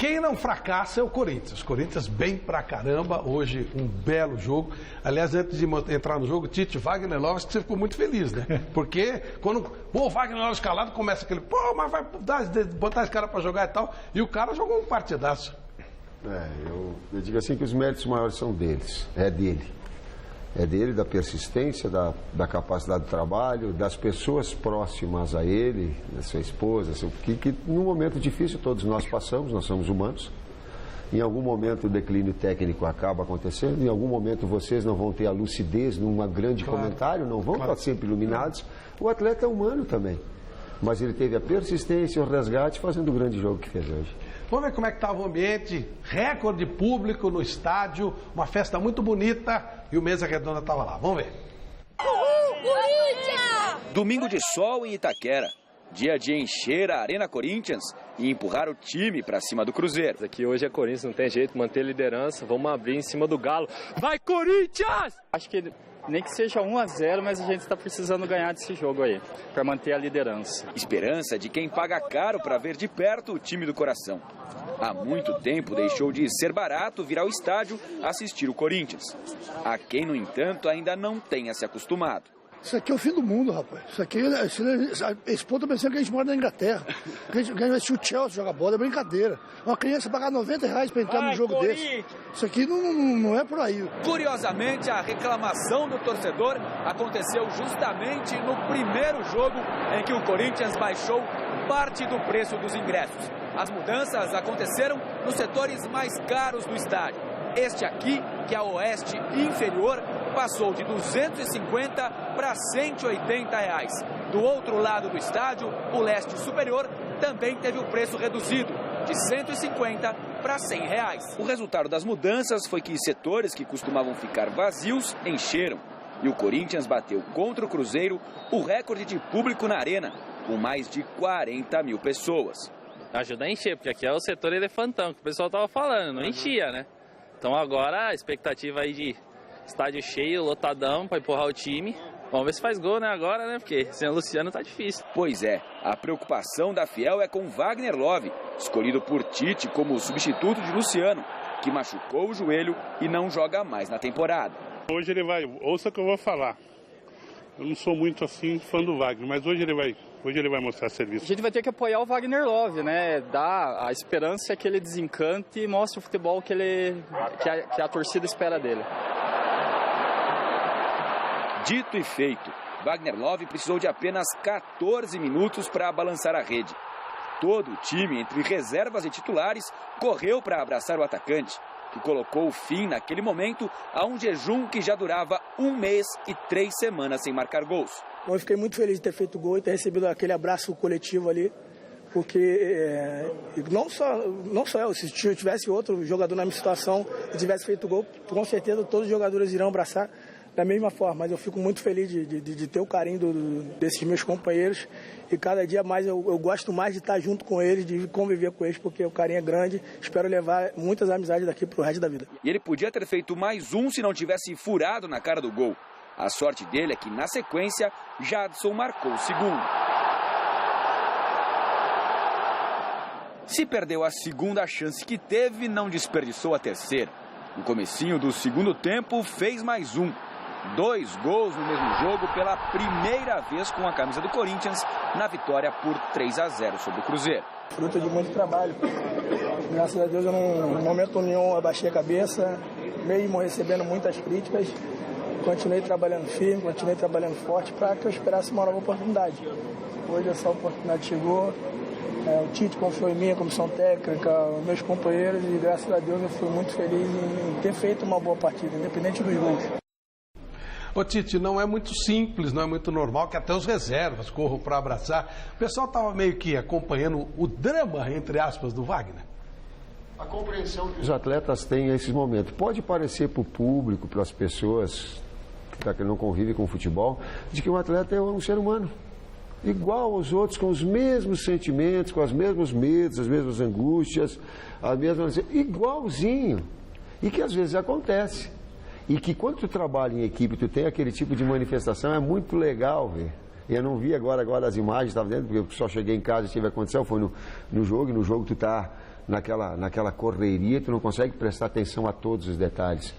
Quem não fracassa é o Corinthians. Corinthians bem pra caramba, hoje um belo jogo. Aliás, antes de entrar no jogo, Tite, Wagner Love, que você ficou muito feliz, né? Porque quando o Wagner Love escalado, começa aquele, mas vai botar esse cara pra jogar e tal. E o cara jogou um partidaço. Eu digo assim que os méritos maiores são deles, é dele. É dele, da persistência, da capacidade de trabalho, das pessoas próximas a ele, da sua esposa, que num momento difícil todos nós passamos, nós somos humanos. Em algum momento o declínio técnico acaba acontecendo, em algum momento vocês não vão ter a lucidez num grande comentário, não vão estar sempre iluminados. O atleta é humano também, mas ele teve a persistência e o resgate fazendo o grande jogo que fez hoje. Vamos ver como é que estava o ambiente, recorde público no estádio, uma festa muito bonita e o Mesa Redonda estava lá. Vamos ver. Uhul, Corinthians! Domingo de sol em Itaquera. Dia de encher a Arena Corinthians e empurrar o time para cima do Cruzeiro. Aqui hoje é Corinthians, não tem jeito, manter a liderança, vamos abrir em cima do Galo. Vai, Corinthians! Acho que nem que seja 1-0, mas a gente está precisando ganhar desse jogo aí, para manter a liderança. Esperança de quem paga caro para ver de perto o time do coração. Há muito tempo deixou de ser barato vir ao estádio assistir o Corinthians. Há quem, no entanto, ainda não tenha se acostumado. Isso aqui é o fim do mundo, rapaz. Isso aqui, esse ponto eu pensei que a gente mora na Inglaterra. Que a gente vai assistir o Chelsea jogar bola, é brincadeira. Uma criança pagar R$90 para entrar num jogo desse. Isso aqui não é por aí. Curiosamente, a reclamação do torcedor aconteceu justamente no primeiro jogo em que o Corinthians baixou parte do preço dos ingressos. As mudanças aconteceram nos setores mais caros do estádio. Este aqui, que é o oeste inferior, passou de R$250 para R$180. Do outro lado do estádio, o leste superior também teve o preço reduzido, de R$150 para R$100. O resultado das mudanças foi que setores que costumavam ficar vazios encheram. E o Corinthians bateu contra o Cruzeiro o recorde de público na arena, com mais de 40 mil pessoas. Ajuda a encher, porque aqui é o setor elefantão, que o pessoal estava falando, não enchia, né? Então agora a expectativa aí de estádio cheio, lotadão, para empurrar o time. Vamos ver se faz gol, né, agora, né? Porque sem o Luciano tá difícil. Pois é, a preocupação da Fiel é com Wagner Love, escolhido por Tite como substituto de Luciano, que machucou o joelho e não joga mais na temporada. Hoje ele vai, ouça o que eu vou falar. Eu não sou muito assim fã do Wagner, mas hoje ele vai mostrar serviço. A gente vai ter que apoiar o Wagner Love, né? Dar a esperança que ele desencante e mostre o futebol que a torcida espera dele. Dito e feito, Wagner Love precisou de apenas 14 minutos para balançar a rede. Todo o time, entre reservas e titulares, correu para abraçar o atacante, que colocou fim, naquele momento, a um jejum que já durava 1 mês e 3 semanas sem marcar gols. Eu fiquei muito feliz de ter feito gol e ter recebido aquele abraço coletivo ali, porque não só eu, se tivesse outro jogador na minha situação e tivesse feito gol, com certeza todos os jogadores irão abraçar da mesma forma, mas eu fico muito feliz de ter o carinho desses meus companheiros e cada dia mais eu gosto mais de estar junto com eles, de conviver com eles, porque o carinho é grande. Espero levar muitas amizades daqui pro resto da vida. E ele podia ter feito mais um se não tivesse furado na cara do gol. A sorte dele é que, na sequência, Jadson marcou o segundo. Se perdeu a segunda chance que teve, não desperdiçou a terceira. No comecinho do segundo tempo, fez mais um. 2 gols no mesmo jogo pela primeira vez com a camisa do Corinthians na vitória por 3-0 sobre o Cruzeiro. Fruto de muito trabalho. Graças a Deus eu no momento nenhum abaixei a cabeça, mesmo recebendo muitas críticas. Continuei trabalhando firme, continuei trabalhando forte para que eu esperasse uma nova oportunidade. Hoje essa oportunidade chegou, o Tite confiou em mim, a comissão técnica, meus companheiros, e graças a Deus eu fui muito feliz em ter feito uma boa partida, independente dos gols. Ô Tite, não é muito simples, não é muito normal que até os reservas corram para abraçar. O pessoal estava meio que acompanhando o drama, entre aspas, do Wagner. A compreensão que os atletas têm nesses momentos pode parecer para o público, para as pessoas que não convivem com o futebol, de que um atleta é um ser humano, igual aos outros, com os mesmos sentimentos, com os mesmos medos, as mesmas angústias, igualzinho. E que às vezes acontece. E que quando tu trabalha em equipe, tu tem aquele tipo de manifestação, é muito legal ver. Eu não vi agora as imagens, estava dentro, porque eu só cheguei em casa e tive a condição, foi no jogo, e no jogo tu tá naquela correria, tu não consegue prestar atenção a todos os detalhes.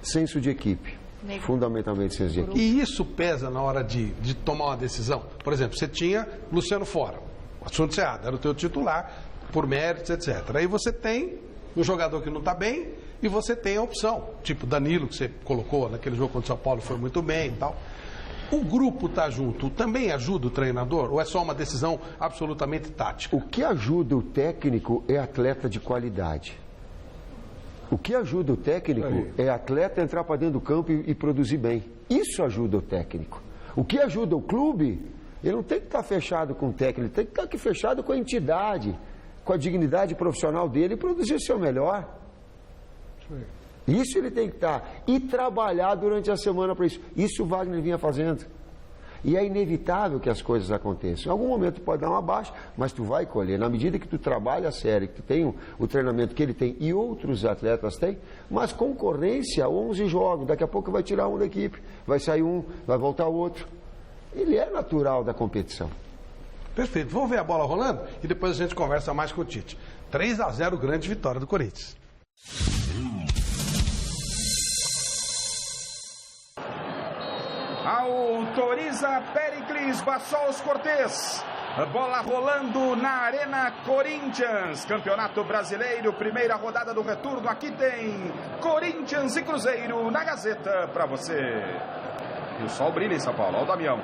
Senso de equipe, fundamentalmente senso de equipe. E isso pesa na hora de tomar uma decisão? Por exemplo, você tinha Luciano fora, o assunto cerrado, era o teu titular, por méritos, etc. Aí você tem um jogador que não está bem e você tem a opção, tipo Danilo, que você colocou naquele jogo contra o São Paulo, foi muito bem e tal. O grupo tá junto, também ajuda o treinador ou é só uma decisão absolutamente tática? O que ajuda o técnico é atleta de qualidade. O que ajuda o técnico é atleta entrar para dentro do campo e produzir bem. Isso ajuda o técnico. O que ajuda o clube, ele não tem que estar fechado com o técnico, ele tem que estar aqui fechado com a entidade, com a dignidade profissional dele e produzir o seu melhor. Isso ele tem que estar. E trabalhar durante a semana para isso. Isso o Wagner vinha fazendo. E é inevitável que as coisas aconteçam. Em algum momento pode dar uma baixa, mas tu vai colher. Na medida que tu trabalha a sério, que tu tem o treinamento que ele tem e outros atletas têm, mas concorrência, 11 jogos, daqui a pouco vai tirar um da equipe, vai sair um, vai voltar outro. Ele é natural da competição. Perfeito. Vamos ver a bola rolando e depois a gente conversa mais com o Tite. 3-0, grande vitória do Corinthians. Autoriza Péricles Bassols Cortez. Bola rolando na Arena Corinthians. Campeonato Brasileiro, primeira rodada do retorno. Aqui tem Corinthians e Cruzeiro na Gazeta para você. E o sol brilha em São Paulo. Olha o Damião.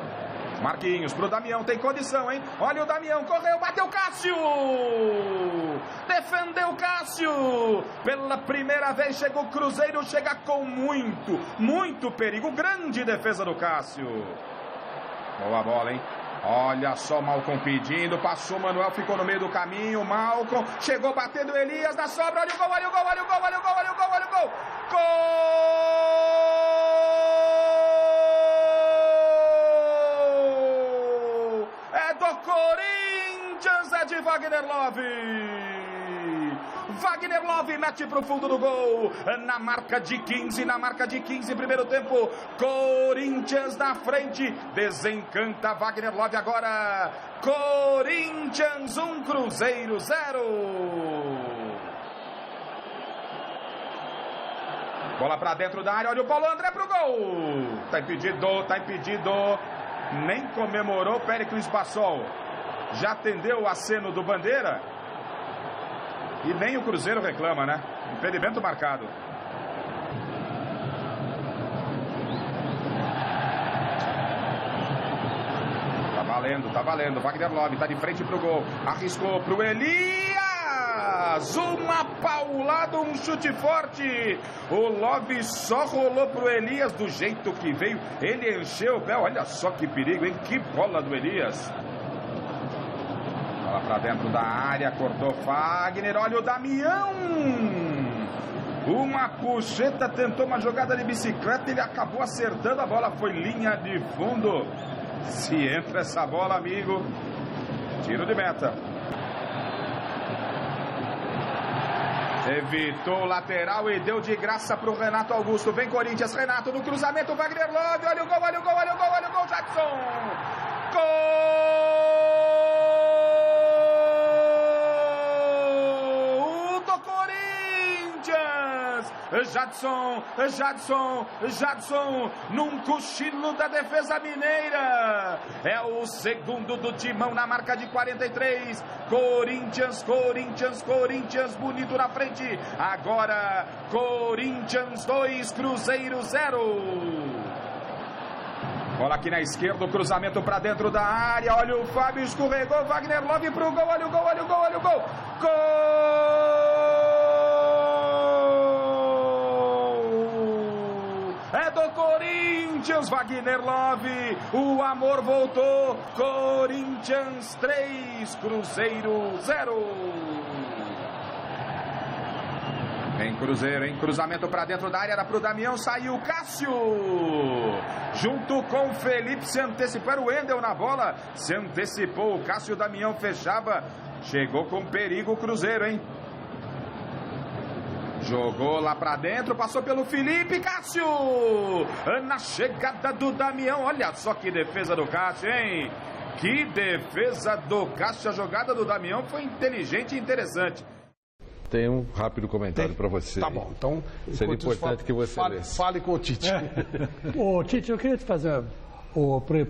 Marquinhos pro Damião, tem condição, hein? Olha o Damião, correu, bateu Cássio! Defendeu Cássio! Pela primeira vez chega o Cruzeiro, chega com muito perigo. Grande defesa do Cássio. Boa bola, hein? Olha só, Malcom pedindo, passou o Manuel, ficou no meio do caminho, Malcom, chegou batendo Elias na sobra, olha o gol, olha o gol, olha o gol, olha o gol, olha o gol, olha o gol! Gol! Corinthians, é de Wagner Love. Wagner Love mete pro fundo do gol. Na marca de 15, primeiro tempo. Corinthians na frente. Desencanta Wagner Love agora. Corinthians 1, Cruzeiro 0. Bola pra dentro da área, olha o Paulo André pro gol. Tá impedido. Nem comemorou Péricles Bassol. Já atendeu o aceno do Bandeira. E nem o Cruzeiro reclama, né? Impedimento marcado. Tá valendo. Wagner Love tá de frente pro gol. Arriscou pro Elias. Uma paulada, um chute forte. O Love só rolou pro Elias do jeito que veio. Ele encheu o pé. Olha só que perigo, hein? Que bola do Elias. Bola pra dentro da área. Cortou Fagner. Olha o Damião. Uma puxeta, tentou uma jogada de bicicleta. Ele acabou acertando a bola. Foi linha de fundo. Se entra essa bola, amigo, tiro de meta. Evitou o lateral e deu de graça para o Renato Augusto. Vem Corinthians, Renato no cruzamento, Wagner Love, olha o gol, Jackson! Gol do Corinthians! Jadson, num cochilo da defesa mineira. É o segundo do Timão na marca de 43. Corinthians, bonito na frente. Agora, Corinthians 2, Cruzeiro 0. Bola aqui na esquerda, o cruzamento para dentro da área. Olha o Fábio, escorregou, Wagner Love pro gol, olha o gol. Gol! É do Corinthians, Wagner Love. O amor voltou. Corinthians 3, Cruzeiro 0. Vem Cruzeiro, hein? Cruzamento para dentro da área, era pro Damião, saiu Cássio. Junto com Felipe, se antecipou, era o Wendel na bola. Se antecipou, o Cássio, o Damião fechava. Chegou com perigo o Cruzeiro, hein? Jogou lá pra dentro, passou pelo Felipe, Cássio! Na chegada do Damião, olha só que defesa do Cássio, hein? Que defesa do Cássio, a jogada do Damião foi inteligente e interessante. tenho um rápido comentário para você. Tá bom, então... Seria importante que você lesse. Fale com o Tite. Ô, Tite, eu queria te fazer,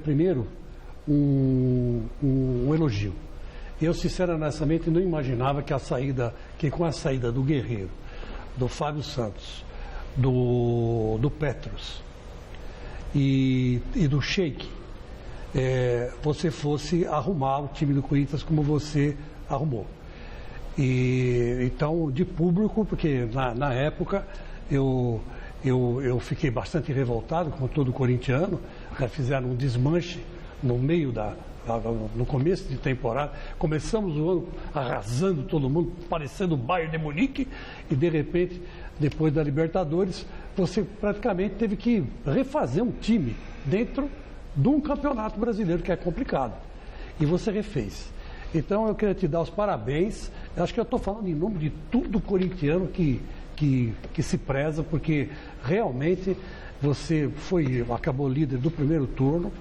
primeiro, um elogio. Eu, sinceramente, não imaginava que com a saída do Guerreiro, do Fábio Santos, do Petros e do Sheik, você fosse arrumar o time do Corinthians como você arrumou. Então, de público, porque na época eu fiquei bastante revoltado, como todo corintiano, fizeram um desmanche no meio no começo de temporada. Começamos o ano arrasando todo mundo, parecendo o Bayern de Munique, e de repente, depois da Libertadores, você praticamente teve que refazer um time dentro de um campeonato brasileiro que é complicado. E você refez. Então eu queria te dar os parabéns. Eu acho que eu estou falando em nome de todo corintiano que se preza, porque realmente você acabou líder do primeiro turno.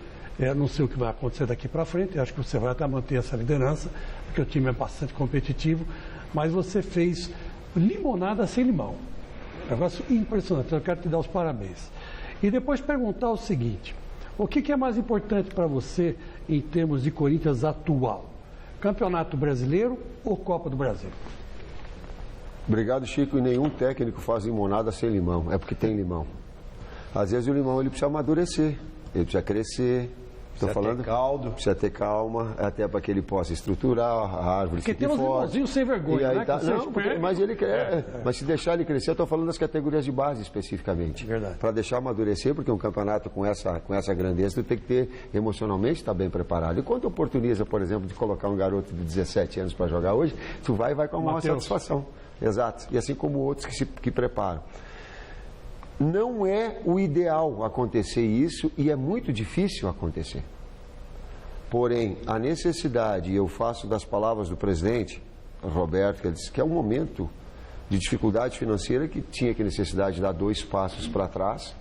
Não sei o que vai acontecer daqui para frente, eu acho que você vai até manter essa liderança, porque o time é bastante competitivo, mas você fez limonada sem limão. Negócio impressionante, eu quero te dar os parabéns. E depois perguntar o seguinte: o que é mais importante para você em termos de Corinthians atual? Campeonato Brasileiro ou Copa do Brasil? Obrigado, Chico. E nenhum técnico faz limonada sem limão, é porque tem limão. Às vezes o limão ele precisa amadurecer, ele precisa crescer. Precisa ter calma, até para que ele possa estruturar a árvore. Porque tem uns irmãozinhos sem vergonha, né? Mas ele quer. Mas se deixar ele crescer, eu estou falando das categorias de base especificamente. Verdade. Para deixar amadurecer, porque um campeonato com essa grandeza, tu tem que ter emocionalmente estar bem preparado. E quando oportuniza, por exemplo, de colocar um garoto de 17 anos para jogar hoje, tu vai com a maior satisfação. Exato. E assim como outros que preparam. Não é o ideal acontecer isso e é muito difícil acontecer. Porém, a necessidade, e eu faço das palavras do presidente, Roberto, que ele disse que é um momento de dificuldade financeira que tinha que necessidade de dar 2 passos para trás,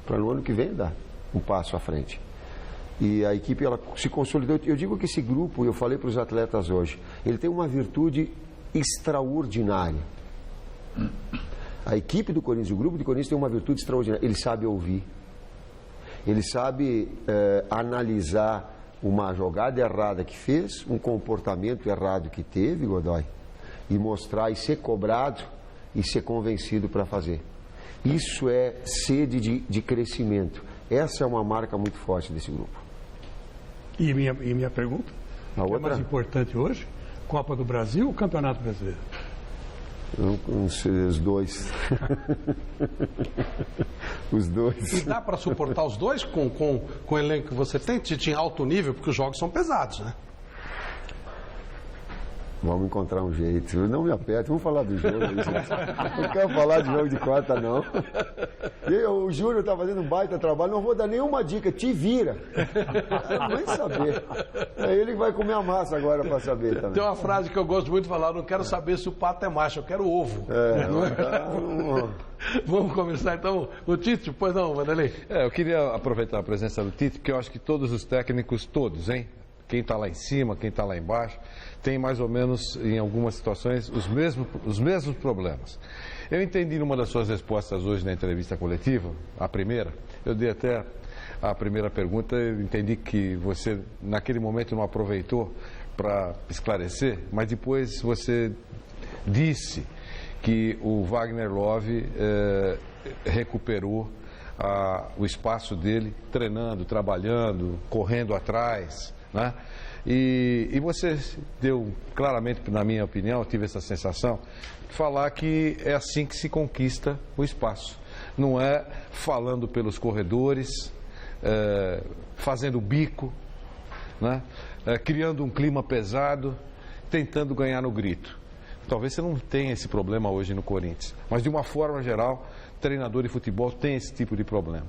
para no ano que vem dar um passo à frente. E a equipe ela se consolidou. Eu digo que esse grupo, eu falei para os atletas hoje, ele tem uma virtude extraordinária. A equipe do Corinthians, o grupo do Corinthians tem uma virtude extraordinária. Ele sabe ouvir. Ele sabe analisar uma jogada errada que fez, um comportamento errado que teve, Godoy, e mostrar e ser cobrado e ser convencido para fazer. Isso é sede de crescimento. Essa é uma marca muito forte desse grupo. E minha pergunta? O que é mais importante hoje? Copa do Brasil ou Campeonato Brasileiro? Os dois. Os dois. E dá para suportar os dois com o elenco que você tem? Tite, em alto nível, porque os jogos são pesados, né? Vamos encontrar um jeito. Não me aperte, vamos falar do jogo. Não quero falar de jogo de quarta, não. O Júnior está fazendo um baita trabalho, não vou dar nenhuma dica, te vira. Eu nem saber. É ele que vai comer a massa agora para saber também. Tem uma frase que eu gosto muito de falar: eu não quero saber se o pato é macho, eu quero ovo. Vamos começar então. O Tite, pois não, Vanderlei? Eu queria aproveitar a presença do Tite, porque eu acho que todos os técnicos, todos, hein? Quem está lá em cima, quem está lá embaixo, tem mais ou menos, em algumas situações, os mesmos problemas. Eu entendi numa das suas respostas hoje na entrevista coletiva, a primeira, eu dei até a primeira pergunta, eu entendi que você, naquele momento, não aproveitou para esclarecer, mas depois você disse que o Wagner Love recuperou o espaço dele, treinando, trabalhando, correndo atrás, né? E você deu claramente, na minha opinião, eu tive essa sensação, de falar que é assim que se conquista o espaço. Não é falando pelos corredores, fazendo bico, né? Criando um clima pesado, tentando ganhar no grito. Talvez você não tenha esse problema hoje no Corinthians, mas de uma forma geral, treinador de futebol tem esse tipo de problema,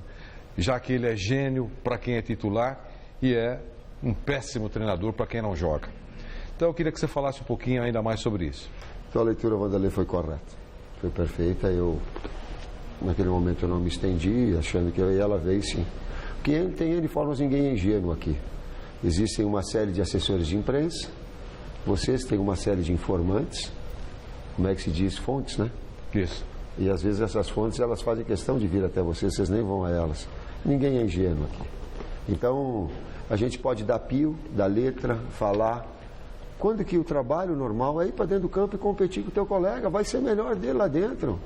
já que ele é gênio para quem é titular e é um péssimo treinador para quem não joga. Então eu queria que você falasse um pouquinho ainda mais sobre isso. Então a leitura, Vanderlei, foi correta, foi perfeita. Naquele momento eu não me estendi, achando que eu e ela veio sim. Porque tem N formas, ninguém é ingênuo aqui. Existem uma série de assessores de imprensa, vocês têm uma série de informantes, como é que se diz, fontes, né? Isso. E às vezes essas fontes, elas fazem questão de vir até vocês nem vão a elas. Ninguém é ingênuo aqui. Então, a gente pode dar pio, dar letra, falar. Quando que o trabalho normal é ir para dentro do campo e competir com o teu colega, vai ser melhor dele lá dentro.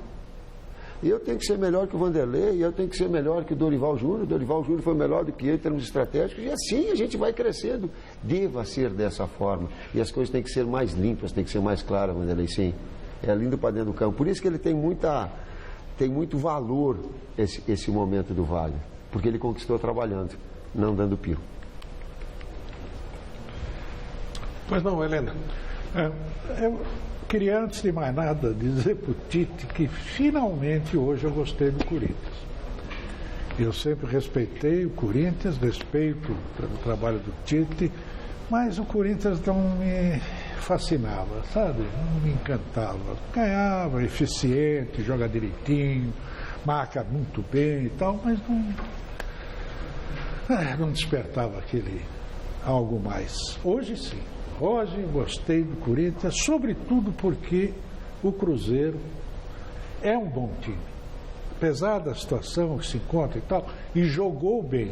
E eu tenho que ser melhor que o Vanderlei, e eu tenho que ser melhor que o Dorival Júnior. O Dorival Júnior foi melhor do que eu em termos estratégicos, e assim a gente vai crescendo. Deva ser dessa forma. E as coisas têm que ser mais limpas, têm que ser mais claras, Vanderlei, sim. É lindo para dentro do campo. Por isso que ele tem muito valor esse momento do Wagner. Porque ele conquistou trabalhando, não dando pio. Pois não, Helena. Eu queria, antes de mais nada, dizer para o Tite que finalmente hoje eu gostei do Corinthians. Eu sempre respeitei o Corinthians, respeito o trabalho do Tite, mas o Corinthians não me fascinava, sabe? Não me encantava. Ganhava, eficiente, joga direitinho, marca muito bem e tal, mas não despertava aquele algo mais. Hoje sim. Hoje gostei do Corinthians, sobretudo porque o Cruzeiro é um bom time. Apesar da situação que se encontra e tal, e jogou bem.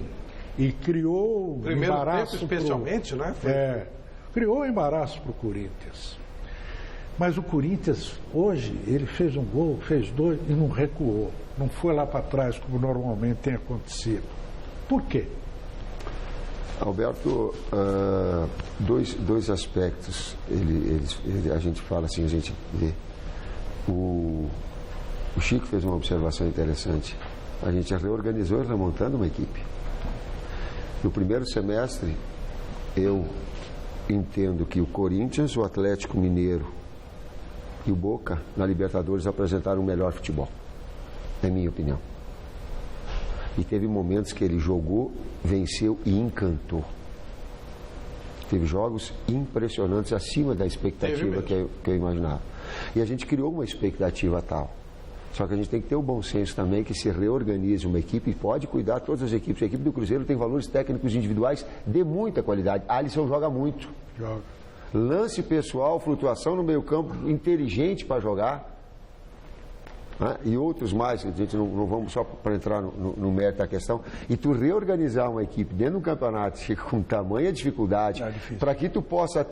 E criou um primeiro embaraço. Tempo, especialmente, né? Criou um embaraço para o Corinthians. Mas o Corinthians, hoje, ele fez um gol, fez dois e não recuou. Não foi lá para trás, como normalmente tem acontecido. Por quê? Alberto, dois aspectos. A gente fala assim, a gente vê. O Chico fez uma observação interessante. A gente reorganizou e remontando uma equipe. No primeiro semestre, eu entendo que o Corinthians, o Atlético Mineiro e o Boca, na Libertadores, apresentaram o melhor futebol. É minha opinião. E teve momentos que ele jogou, venceu e encantou. Teve jogos impressionantes, acima da expectativa que eu imaginava. E a gente criou uma expectativa tal. Só que a gente tem que ter o bom senso também que se reorganize uma equipe e pode cuidar todas as equipes. A equipe do Cruzeiro tem valores técnicos individuais de muita qualidade. Alisson joga muito. Joga. Lance pessoal, flutuação no meio campo, inteligente para jogar. E outros mais, a gente não vamos só para entrar no mérito da questão. E tu reorganizar uma equipe dentro de um campeonato com tamanha dificuldade, para que tu possa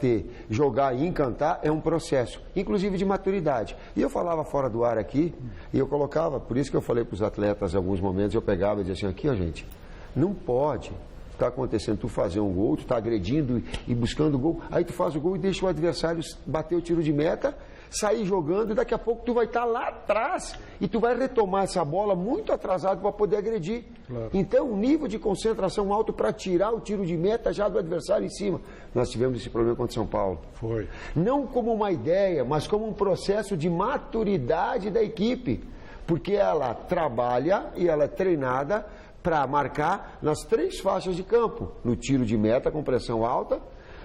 jogar e encantar, é um processo, inclusive de maturidade. E eu falava fora do ar aqui, e eu colocava, por isso que eu falei para os atletas em alguns momentos, eu pegava e dizia assim, aqui, ó gente, não pode está acontecendo, tu fazer um gol, tu está agredindo e buscando gol, aí tu faz o gol e deixa o adversário bater o tiro de meta, sair jogando e daqui a pouco tu vai estar lá atrás e tu vai retomar essa bola muito atrasado para poder agredir. Claro. Então, um nível de concentração alto para tirar o tiro de meta já do adversário em cima. Nós tivemos esse problema contra São Paulo. Foi. Não como uma ideia, mas como um processo de maturidade da equipe, porque ela trabalha e ela é treinada para marcar nas 3 faixas de campo, no tiro de meta com pressão alta,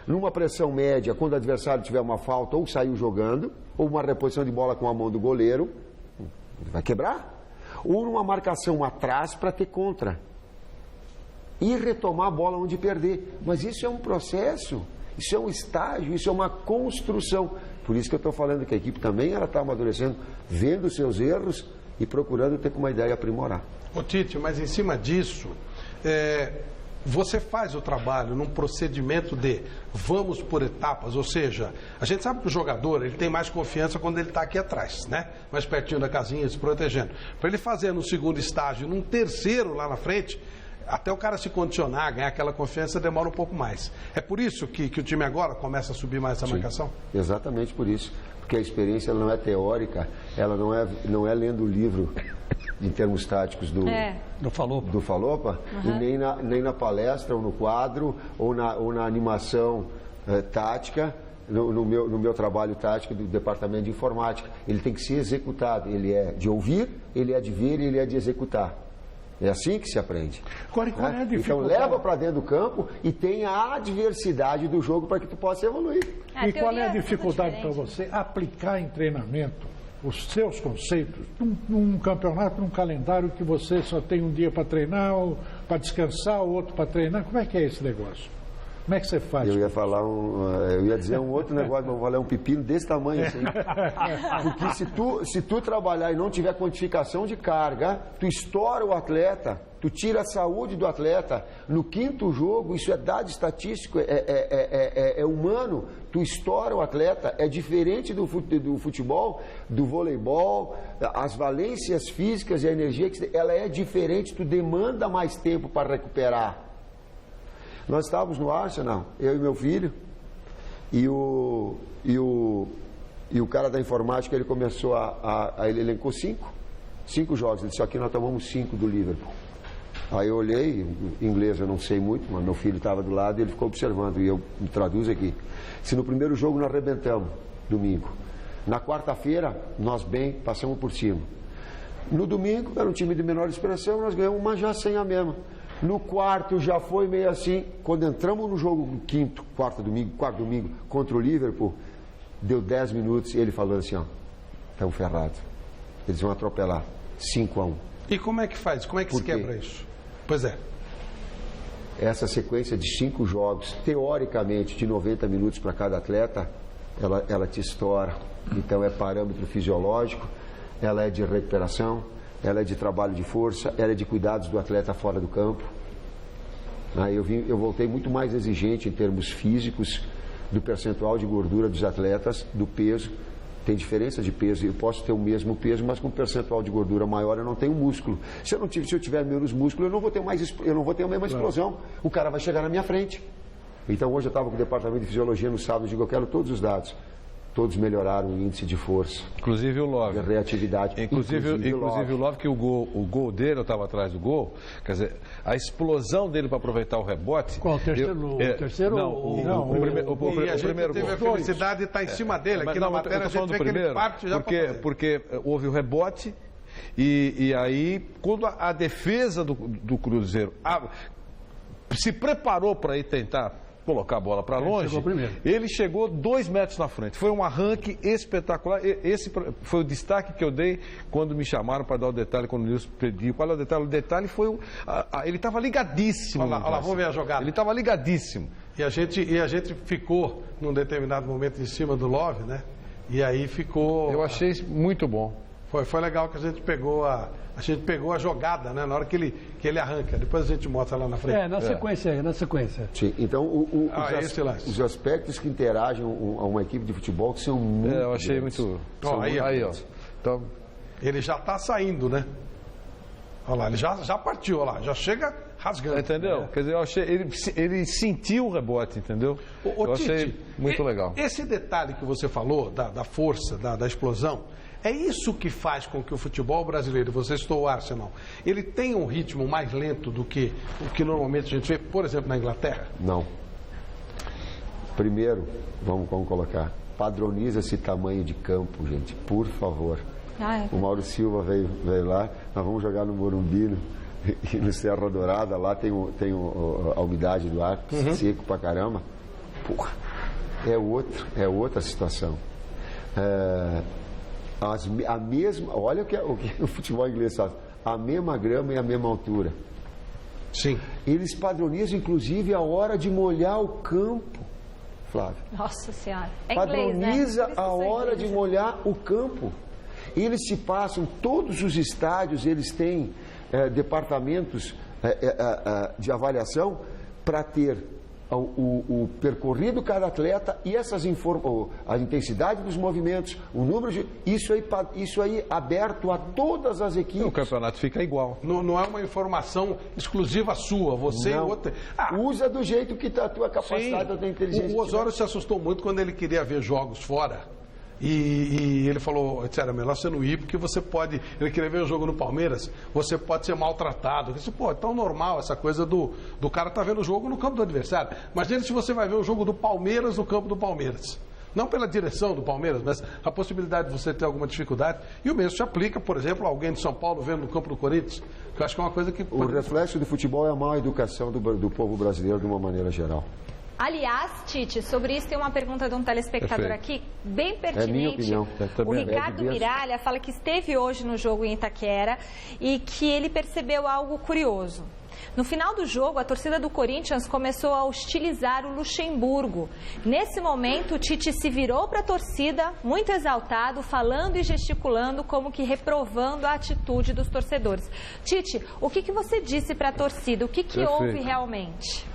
numa pressão média quando o adversário tiver uma falta ou saiu jogando, ou uma reposição de bola com a mão do goleiro, vai quebrar, ou numa marcação atrás para ter contra e retomar a bola onde perder. Mas isso é um processo, isso é um estágio, isso é uma construção. Por isso que eu estou falando que a equipe também ela está amadurecendo, vendo os seus erros e procurando ter uma ideia aprimorar. Ô Tite, mas em cima disso, você faz o trabalho num procedimento de vamos por etapas, ou seja, a gente sabe que o jogador ele tem mais confiança quando ele está aqui atrás, né? Mais pertinho da casinha, se protegendo. Para ele fazer no segundo estágio, num terceiro lá na frente, até o cara se condicionar, ganhar aquela confiança, demora um pouco mais. É por isso que o time agora começa a subir mais essa marcação? Exatamente por isso. Porque a experiência ela não é teórica, ela não é lendo o livro em termos táticos do Falopa, e nem na palestra, ou no quadro, ou na animação tática, no meu trabalho tático do departamento de informática. Ele tem que ser executado. Ele é de ouvir, ele é de ver e ele é de executar. É assim que se aprende. Qual é a dificuldade? Então leva para dentro do campo e tem a adversidade do jogo para que tu possa evoluir. E qual é a dificuldade para você aplicar em treinamento os seus conceitos num campeonato, num calendário que você só tem um dia para treinar, ou para descansar, o outro para treinar? Como é que é esse negócio? Como é que você faz? Eu ia dizer um outro negócio, mas vou falar um pepino desse tamanho assim. Porque se tu trabalhar e não tiver quantificação de carga, tu estoura o atleta, tu tira a saúde do atleta. No quinto jogo, isso é dado estatístico, é humano, tu estoura o atleta. É diferente do futebol, do voleibol, as valências físicas e a energia, ela é diferente, tu demanda mais tempo para recuperar. Nós estávamos no Arsenal, eu e meu filho, e o cara da informática, ele começou ele elencou 5 jogos. Ele disse: aqui nós tomamos 5 do Liverpool. Aí eu olhei, em inglês eu não sei muito, mas meu filho estava do lado e ele ficou observando, e eu me traduzo aqui. Se no primeiro jogo nós arrebentamos, domingo, na quarta-feira nós bem passamos por cima. No domingo, era um time de menor expressão, nós ganhamos uma já sem a mesma. No quarto já foi meio assim. Quando entramos no jogo no quarto domingo contra o Liverpool, deu 10 minutos e ele falou assim: ó, estamos ferrados, eles vão atropelar, 5-1. E como é que faz? Como é que se quebra isso? Pois é. Essa sequência de 5 jogos, teoricamente de 90 minutos para cada atleta, ela te estoura. Então é parâmetro fisiológico, ela é de recuperação, ela é de trabalho de força, ela é de cuidados do atleta fora do campo. Aí eu voltei muito mais exigente em termos físicos, do percentual de gordura dos atletas, do peso. Tem diferença de peso, eu posso ter o mesmo peso, mas com um percentual de gordura maior eu não tenho músculo. Se eu tiver menos músculo, eu não vou ter a mesma explosão. O cara vai chegar na minha frente. Então hoje eu estava com o departamento de fisiologia no sábado, digo: eu quero todos os dados. Todos melhoraram o índice de força. Inclusive o Love. A reatividade. Inclusive o Love, que o gol dele, eu estava atrás do gol, quer dizer, a explosão dele para aproveitar o rebote... Qual? O terceiro? Não, o primeiro gol. E a gente teve a felicidade de estar em cima dele. Aqui na matéria a gente vê que ele parte já porque houve o rebote e aí, quando a defesa do Cruzeiro se preparou para ir tentar colocar a bola para longe, ele chegou 2 metros na frente. Foi um arranque espetacular. Esse foi o destaque que eu dei quando me chamaram para dar o detalhe, quando o Nilson pediu. Qual é o detalhe? O detalhe foi ele estava ligadíssimo. Olha lá, vamos ver a jogada. Ele estava ligadíssimo. E a gente ficou, num determinado momento, em cima do Love, né? E aí ficou... Eu achei muito bom. Foi legal que a gente pegou a jogada, né? Na hora que ele arranca. Depois a gente mostra lá na frente. Na sequência. Sim, então os aspectos que interagem a uma equipe de futebol que são muito... eu achei muito... Aí, ó. Então, ele já está saindo, né? Olha lá, ele já partiu, olha lá, já chega rasgando. Entendeu? Quer dizer, eu achei, ele sentiu o rebote, entendeu? Eu achei muito legal. Esse detalhe que você falou, da força, da explosão, é isso que faz com que o futebol brasileiro, você citou o Arsenal, ele tenha um ritmo mais lento do que o que normalmente a gente vê, por exemplo, na Inglaterra? Não. Primeiro, vamos colocar, padroniza esse tamanho de campo, gente, por favor. O Mauro Silva veio lá, nós vamos jogar no Morumbi e no Serra Dourada, lá tem a umidade do ar, seco pra caramba. Porra, é outra situação. A mesma, olha o que o futebol inglês faz, a mesma grama e a mesma altura. Sim. Eles padronizam inclusive a hora de molhar o campo, Flávio. Nossa Senhora. Padroniza a hora de molhar o campo. Eles se passam, todos os estádios, eles têm departamentos de avaliação para ter o percorrido cada atleta e a intensidade dos movimentos, o número de... Isso aí aberto a todas as equipes. O campeonato fica igual. Não é uma informação exclusiva sua, você e outra... Usa do jeito que está a tua capacidade, a tua inteligência. O Osório se assustou muito quando ele queria ver jogos fora. E ele falou: era melhor você não ir, porque ele queria ver o jogo no Palmeiras, você pode ser maltratado. Eu disse: é tão normal essa coisa do cara estar vendo o jogo no campo do adversário. Imagina se você vai ver o jogo do Palmeiras no campo do Palmeiras. Não pela direção do Palmeiras, mas a possibilidade de você ter alguma dificuldade. E o mesmo se aplica, por exemplo, a alguém de São Paulo vendo no campo do Corinthians, que eu acho que é uma coisa que... O reflexo do futebol é a má educação do povo brasileiro de uma maneira geral. Aliás, Tite, sobre isso tem uma pergunta de um telespectador aqui, bem pertinente. É minha opinião. O Ricardo Miralha fala que esteve hoje no jogo em Itaquera e que ele percebeu algo curioso. No final do jogo, a torcida do Corinthians começou a hostilizar o Luxemburgo. Nesse momento, o Tite se virou para a torcida, muito exaltado, falando e gesticulando, como que reprovando a atitude dos torcedores. Tite, o que você disse para a torcida? O que houve realmente?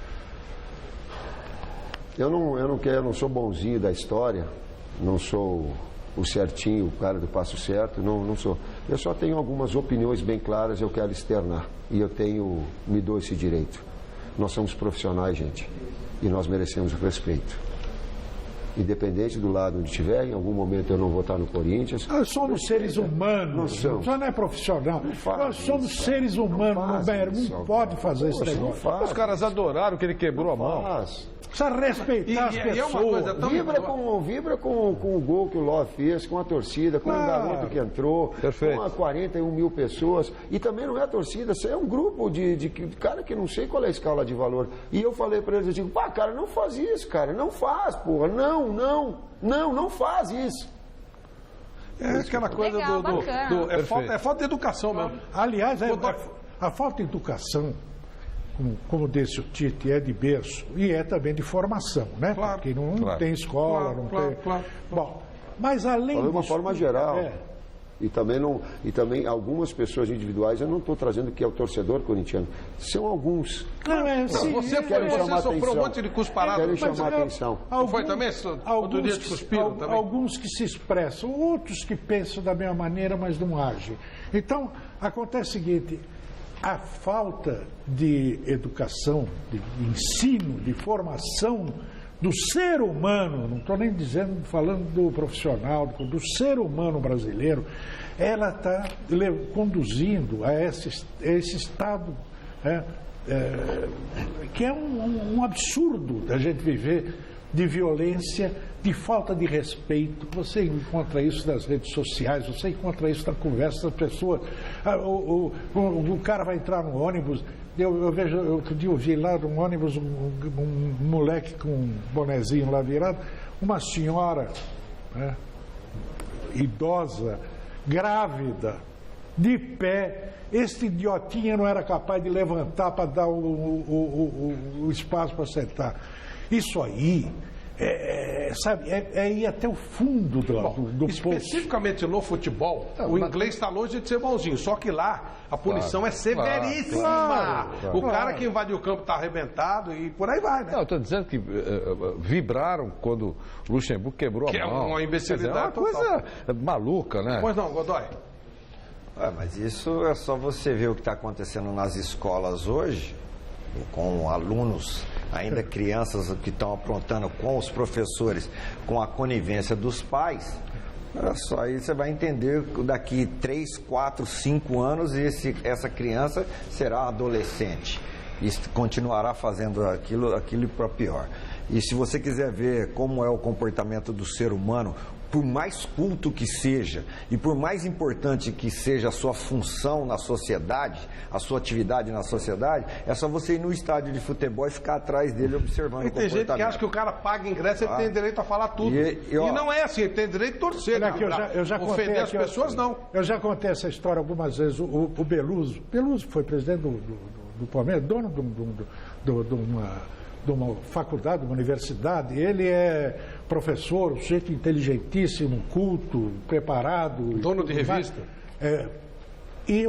Eu não sou bonzinho da história, não sou o certinho, o cara do passo certo, não sou. Eu só tenho algumas opiniões bem claras, eu quero externar. E me dou esse direito. Nós somos profissionais, gente, e nós merecemos o respeito. Independente do lado onde estiver, em algum momento eu não vou estar no Corinthians. Nós somos seres humanos, não é profissional. Nós somos seres humanos, não pode fazer esse negócio. Os caras adoraram que ele quebrou a mão. Precisa respeitar as pessoas. Vibra com o gol que o Love fez, com a torcida, com o garoto que entrou, com as 41 mil pessoas. E também não é a torcida, é um grupo de cara que não sei qual é a escala de valor. E eu falei pra eles, eu digo, cara, não faz isso, cara, não faz, porra, não faz isso. É aquela coisa é falta de educação mesmo. Aliás, a falta de educação, como disse o Tite, é de berço e é também de formação, né? Claro, porque não tem escola, não tem... Bom, mas além de uma forma geral. E também algumas pessoas individuais, eu não estou trazendo que é o torcedor corintiano, são alguns. Você sofreu um monte de cusparada. Querem chamar a atenção. Foi também? Outro dia te cuspiram também? Alguns que se expressam, outros que pensam da mesma maneira, mas não agem. Então, acontece o seguinte, a falta de educação, de ensino, de formação do ser humano, não estou nem falando do profissional, do ser humano brasileiro, ela está conduzindo a esse estado que é um absurdo da gente viver, de violência, de falta de respeito. Você encontra isso nas redes sociais, você encontra isso na conversa das pessoas. O cara vai entrar no ônibus. Eu vejo, outro dia eu vi lá no ônibus um moleque com um bonezinho lá virado, uma senhora idosa, grávida, de pé. Este idiotinha não era capaz de levantar para dar o espaço para sentar. Isso aí, é ir até o fundo do especificamente no futebol, o inglês está longe de ser bonzinho, só que lá a punição é severíssima. O cara que invadiu o campo está arrebentado e por aí vai, né? Não, eu estou dizendo que vibraram quando o Luxemburgo quebrou a mão. Que é uma imbecilidade. É uma coisa maluca, né? Pois não, Godoy? Mas isso é só você ver o que está acontecendo nas escolas hoje, com alunos, ainda crianças que estão aprontando com os professores, com a conivência dos pais. Olha só, aí você vai entender que daqui 3, 4, 5 anos essa criança será adolescente e continuará fazendo aquilo para pior. E se você quiser ver como é o comportamento do ser humano, por mais culto que seja e por mais importante que seja a sua função na sociedade, a sua atividade na sociedade, é só você ir no estádio de futebol e ficar atrás dele observando o comportamento. Tem gente que acha que o cara paga ingresso, ele tem direito a falar tudo. E não é assim, ele tem direito de torcer. Eu já ofender as pessoas, não. Eu já contei essa história algumas vezes. O Beluso foi presidente do Palmeiras, dono de uma faculdade, de uma universidade. Ele é professor, um sujeito inteligentíssimo, culto, preparado. Dono de revista? E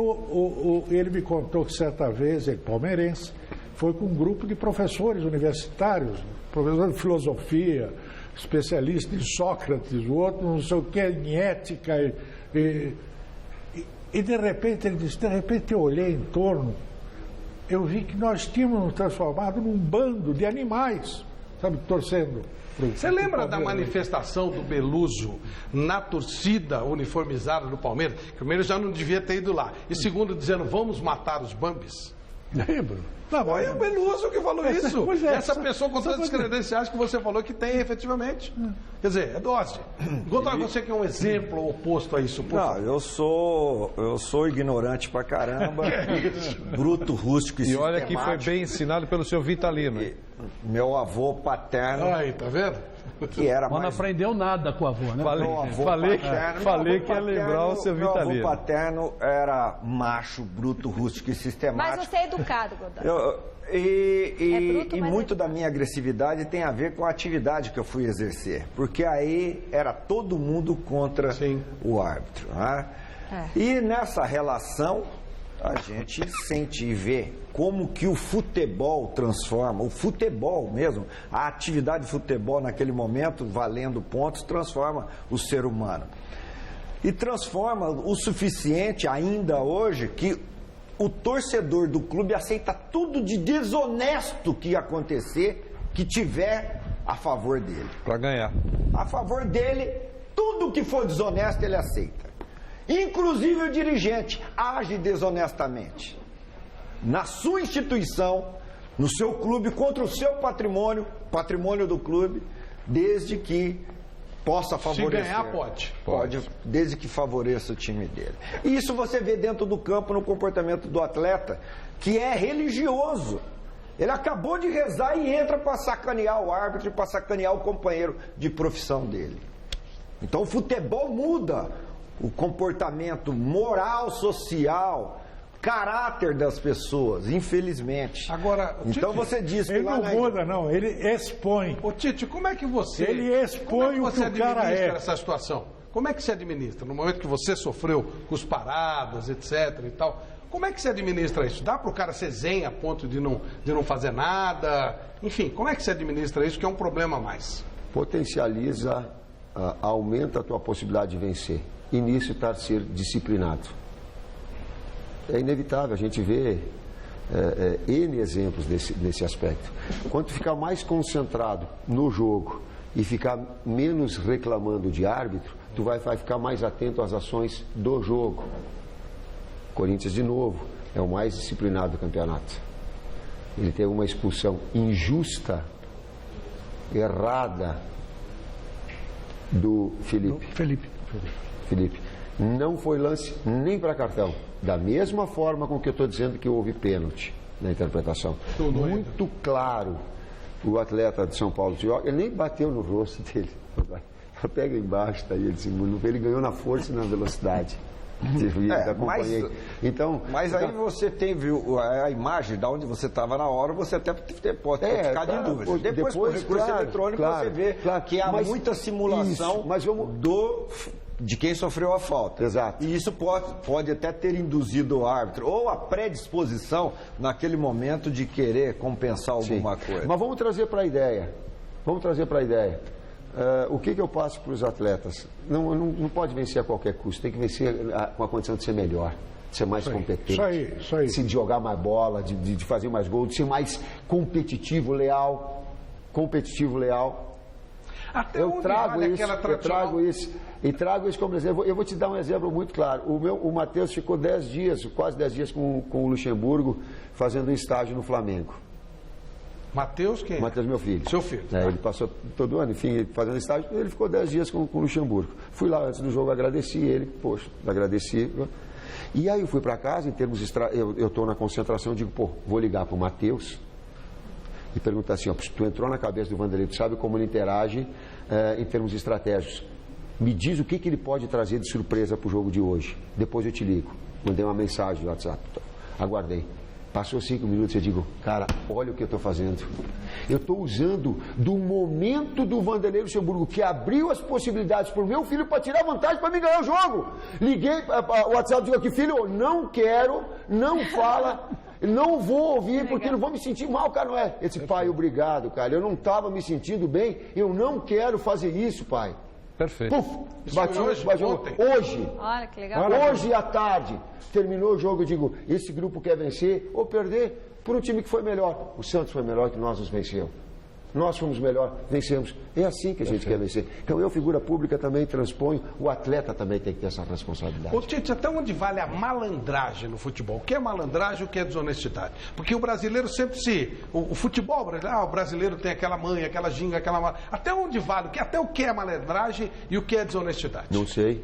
ele me contou que certa vez, ele palmeirense, foi com um grupo de professores universitários, professor de filosofia, especialista em Sócrates, o outro não sei o que, em ética. E de repente, ele disse, eu olhei em torno, eu vi que nós tínhamos nos transformado num bando de animais, sabe, torcendo. Você lembra da manifestação do Beluso na torcida uniformizada do Palmeiras? Primeiro, já não devia ter ido lá. E segundo, dizendo, vamos matar os Bambis. Lembro. Não, foi o Beluso que falou isso. Pois é, essa pessoa com todas as credenciais que você falou que tem efetivamente. Quer dizer, é dose. Conta você que é um exemplo oposto a isso. Não, eu sou ignorante pra caramba. Bruto, rústico e olha que foi bem ensinado pelo seu Vitalino. Meu avô paterno. Aí, tá vendo? Que era Mas não aprendeu nada com o avô, né? Falei que ia lembrar o seu Vitalino. Meu avô paterno era macho, bruto, rústico e sistemático. Mas você é educado, Godoy. E muito da minha agressividade tem a ver com a atividade que eu fui exercer. Porque aí era todo mundo contra o árbitro. Né? E nessa relação, a gente sente e vê como que o futebol transforma, o futebol mesmo, a atividade de futebol naquele momento, valendo pontos, transforma o ser humano. E transforma o suficiente ainda hoje que o torcedor do clube aceita tudo de desonesto que acontecer, que tiver a favor dele. Para ganhar. A favor dele, tudo que for desonesto ele aceita. Inclusive o dirigente age desonestamente na sua instituição, no seu clube, contra o seu patrimônio, patrimônio do clube, desde que possa favorecer. Se ganhar, pode. Pode, desde que favoreça o time dele. E isso você vê dentro do campo no comportamento do atleta, que é religioso. Ele acabou de rezar e entra para sacanear o árbitro e para sacanear o companheiro de profissão dele. Então o futebol muda o comportamento moral, social, caráter das pessoas, infelizmente. Agora, então Tite, você diz que ele lá não muda, não, ele expõe. Ô Tite, como é que você... Ele expõe o que o cara é. essa situação? Como é que se administra? No momento que você sofreu cusparadas, etc e tal, como é que se administra isso? Dá para o cara ser zen a ponto de não fazer nada? Enfim, como é que se administra isso, que é um problema a mais? Potencializa, aumenta a tua possibilidade de vencer. E nisso está ser disciplinado. É inevitável, a gente vê N exemplos desse aspecto. Quando ficar mais concentrado no jogo e ficar menos reclamando de árbitro, tu vai ficar mais atento às ações do jogo. Corinthians, de novo, é o mais disciplinado do campeonato. Ele teve uma expulsão injusta, errada, do Felipe. Não foi lance nem para cartão. Da mesma forma com que eu estou dizendo que houve pênalti na interpretação. Muito claro. O atleta de São Paulo, ele nem bateu no rosto dele. Pega embaixo, tá aí, ele ganhou na força e na velocidade. Mas aí você teve a imagem de onde você estava na hora, você até pode ficar de dúvida. Depois com o recurso eletrônico você vê que há muita simulação de quem sofreu a falta. Exato. E isso pode até ter induzido o árbitro, ou a predisposição naquele momento de querer compensar alguma coisa. Mas vamos trazer para a ideia. O que eu passo para os atletas? Não pode vencer a qualquer custo, tem que vencer com a condição de ser melhor, de ser mais competente, isso aí. De jogar mais bola, de fazer mais gols, de ser mais competitivo, leal. Eu trago isso como exemplo. Eu vou te dar um exemplo muito claro. O Matheus ficou quase 10 dias com o Luxemburgo fazendo um estágio no Flamengo. Matheus quem? Matheus, meu filho. Seu filho. Ele passou todo ano, enfim, fazendo estágio, ele ficou 10 dias com o Luxemburgo. Fui lá antes do jogo, agradeci ele, agradeci. E aí eu fui para casa, eu estou na concentração, digo, vou ligar para o Matheus e perguntar assim, tu entrou na cabeça do Vanderlei, tu sabe como ele interage em termos estratégicos. Me diz o que ele pode trazer de surpresa para o jogo de hoje. Depois eu te ligo. Mandei uma mensagem no WhatsApp. Aguardei. Passou 5 minutos e eu digo, cara, olha o que eu estou fazendo. Eu estou usando do momento do Vanderlei Luxemburgo, que abriu as possibilidades para o meu filho para tirar vantagem para mim ganhar o jogo. Liguei, o WhatsApp digo aqui, filho, não quero, não fala, não vou ouvir, porque não vou me sentir mal, cara, não é? Eu disse, pai, obrigado, cara, eu não estava me sentindo bem, eu não quero fazer isso, pai. Perfeito. Bati hoje. Olha que legal. Hoje à tarde, terminou o jogo, eu digo, esse grupo quer vencer ou perder por um time que foi melhor. O Santos foi melhor que nós nos venceu. Nós fomos melhor, vencemos. É assim que a gente quer vencer. Então eu, figura pública, também transponho, o atleta também tem que ter essa responsabilidade. Ô Tite, até onde vale a malandragem no futebol? O que é malandragem e o que é desonestidade? Porque o brasileiro sempre o futebol brasileiro, o brasileiro tem aquela manha, aquela ginga, aquela mal... Até onde vale? Até o que é malandragem e o que é desonestidade? Não sei.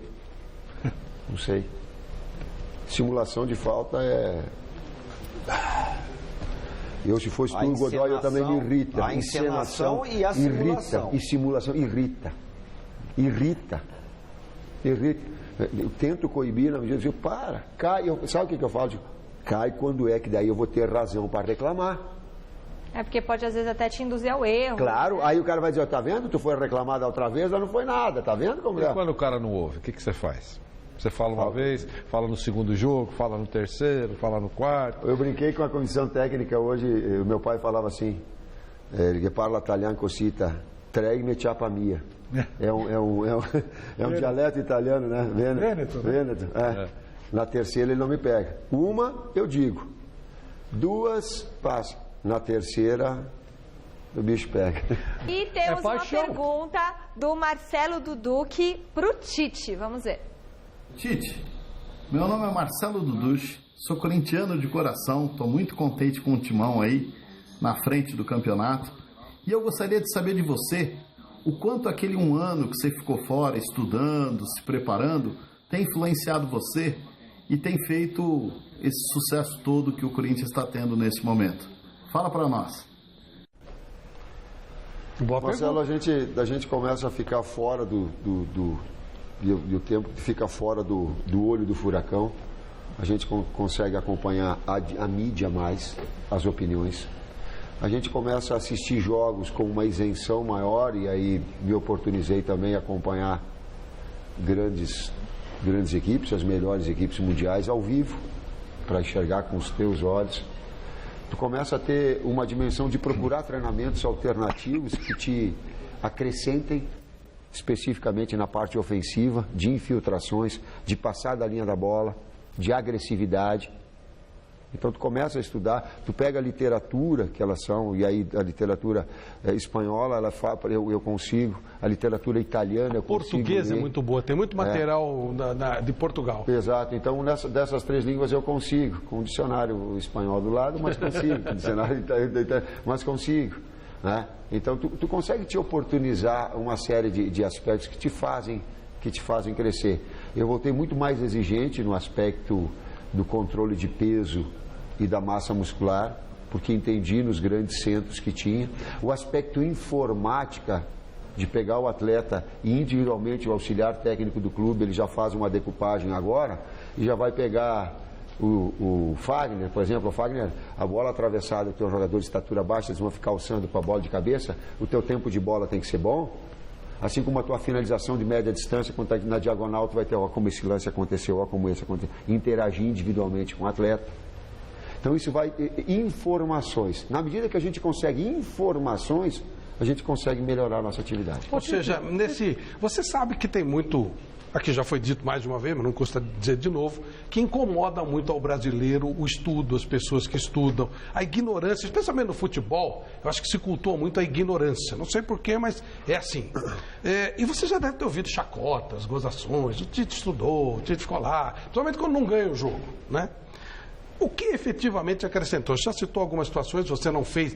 Não sei. Simulação de falta é... Eu, se fosse tu, Godoy, eu também me irrita. A encenação e a simulação. E simulação irrita. Eu tento coibir na medida de cai. Sabe o que eu falo? Cai quando é que daí eu vou ter razão para reclamar. É porque pode às vezes até te induzir ao erro. Claro, aí o cara vai dizer, tá vendo? Tu foi reclamar da outra vez, mas não foi nada, tá vendo como é? E quando o cara não ouve, o que você faz? Você fala uma vez, fala no segundo jogo, fala no terceiro, fala no quarto. Eu brinquei com a comissão técnica hoje, meu pai falava assim, ele parla italiano cosita, tregme chapa mia. É um dialeto italiano, né? Veneto. Na terceira ele não me pega. Uma, eu digo. Duas, passa. Na terceira, o bicho pega. E temos uma pergunta do Marcelo Duduque pro Tite. Vamos ver. Tite, meu nome é Marcelo Duduche, sou corintiano de coração, estou muito contente com o timão aí na frente do campeonato e eu gostaria de saber de você o quanto aquele 1 ano que você ficou fora estudando, se preparando, tem influenciado você e tem feito esse sucesso todo que o Corinthians está tendo nesse momento. Fala para nós. Marcelo, a gente começa a ficar fora e o tempo fica fora do olho do furacão. A gente consegue acompanhar a mídia mais, as opiniões. A gente começa a assistir jogos com uma isenção maior e aí me oportunizei também a acompanhar grandes equipes, as melhores equipes mundiais ao vivo, para enxergar com os teus olhos. Tu começa a ter uma dimensão de procurar treinamentos alternativos que te acrescentem especificamente na parte ofensiva, de infiltrações, de passar da linha da bola, de agressividade. Então tu começa a estudar, tu pega a literatura que elas são, e aí a literatura espanhola, ela fala, eu consigo, a literatura italiana eu consigo. Português é muito boa, tem muito material de Portugal. Exato, então dessas 3 línguas eu consigo, com o dicionário espanhol do lado, mas consigo, com o dicionário italiano, mas consigo. Né? Então tu consegue te oportunizar uma série de aspectos que te fazem crescer. Eu voltei muito mais exigente no aspecto do controle de peso e da massa muscular, porque entendi nos grandes centros que tinha. O aspecto informática, de pegar o atleta e individualmente o auxiliar técnico do clube, ele já faz uma decupagem agora e já vai pegar o Fagner, por exemplo. O Fagner, a bola atravessada, o teu jogador de estatura baixa, eles vão ficar alçando com a bola de cabeça, o teu tempo de bola tem que ser bom, assim como a tua finalização de média distância, quando tá na diagonal, tu vai ter, ó, como esse lance aconteceu, ó, como esse aconteceu, interagir individualmente com o atleta. Então isso vai, informações, na medida que a gente consegue informações, a gente consegue melhorar a nossa atividade. Ou seja, você sabe que tem muito, aqui já foi dito mais de uma vez, mas não custa dizer de novo, que incomoda muito ao brasileiro o estudo, as pessoas que estudam, a ignorância, especialmente no futebol, eu acho que se cultua muito a ignorância, não sei porquê, mas é assim. E você já deve ter ouvido chacotas, gozações, o Tite estudou, o Tite ficou lá, principalmente quando não ganha o jogo, né? O que efetivamente acrescentou? Já citou algumas situações, você não fez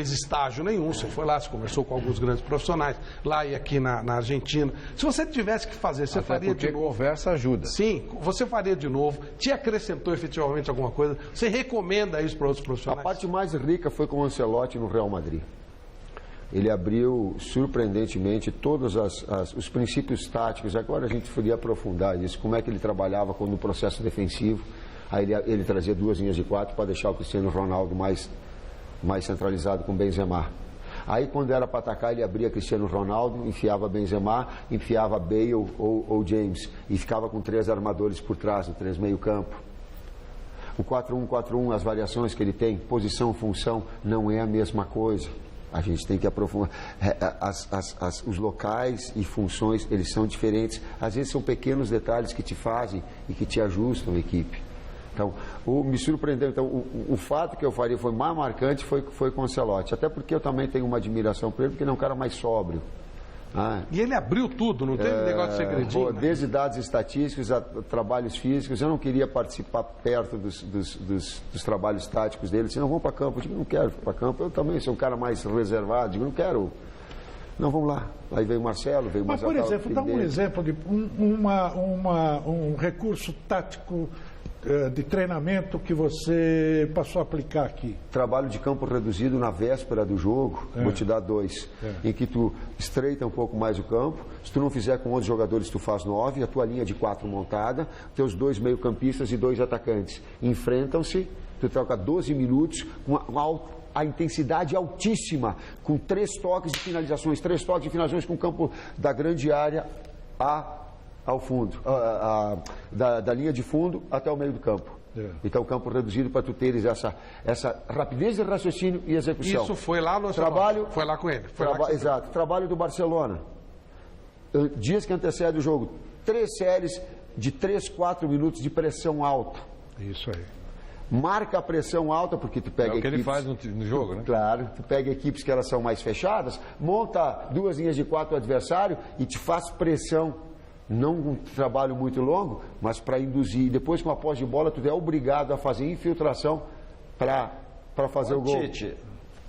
estágio nenhum, você foi lá, você conversou com alguns grandes profissionais, lá e aqui na Argentina. Se você tivesse que fazer, você faria de novo? Conversa ajuda. Sim, você faria de novo, te acrescentou efetivamente alguma coisa, você recomenda isso para outros profissionais? A parte mais rica foi com o Ancelotti no Real Madrid. Ele abriu surpreendentemente todos os princípios táticos. Agora a gente podia aprofundar isso, como é que ele trabalhava no processo defensivo. Aí ele trazia 2 linhas de 4 para deixar o Cristiano Ronaldo mais centralizado com Benzema. Aí quando era para atacar, ele abria Cristiano Ronaldo, enfiava Benzema, enfiava Bale ou James e ficava com 3 armadores por trás, 3 meio-campo. O 4-1-4-1, as variações que ele tem, posição, função, não é a mesma coisa. A gente tem que aprofundar. Os locais e funções, eles são diferentes. Às vezes são pequenos detalhes que te fazem e que te ajustam a equipe. Então, me surpreendeu. Então, o fato que eu faria foi mais marcante foi com o Ancelotti. Até porque eu também tenho uma admiração por ele, porque ele é um cara mais sóbrio. E ele abriu tudo, não teve negócio de segredinho? Desde dados estatísticos a trabalhos físicos. Eu não queria participar perto dos trabalhos táticos dele. Disse, não, vamos para campo. Eu digo, não quero ir para campo. Eu também sou um cara mais reservado. Digo, não quero. Não, vamos lá. Aí veio o Marcelo, veio o Marcelo. Mas, por exemplo, dá um exemplo de um recurso tático de treinamento que você passou a aplicar aqui. Trabalho de campo reduzido na véspera do jogo, vou te dar 2, em que tu estreita um pouco mais o campo, se tu não fizer com 11 jogadores tu faz 9, a tua linha de 4 montada, teus 2 meio-campistas e 2 atacantes enfrentam-se, tu troca 12 minutos com a intensidade altíssima, com 3 toques de finalizações com o campo da grande área ao fundo, da linha de fundo até o meio do campo. Então, campo reduzido para tu teres essa rapidez de raciocínio e execução. Isso foi lá no trabalho. Foi lá com ele. Exato. Trabalho do Barcelona. Dias que antecedem o jogo, 3 séries de 3, 4 minutos de pressão alta. Isso aí. Marca a pressão alta, porque tu pega equipes... É o que ele faz no jogo, né? Claro, tu pega equipes que elas são mais fechadas, monta 2 linhas de 4 adversário e te faz pressão. Não um trabalho muito longo, mas para induzir. Depois, com a posse de bola, tu é obrigado a fazer infiltração para fazer o gol. Tite,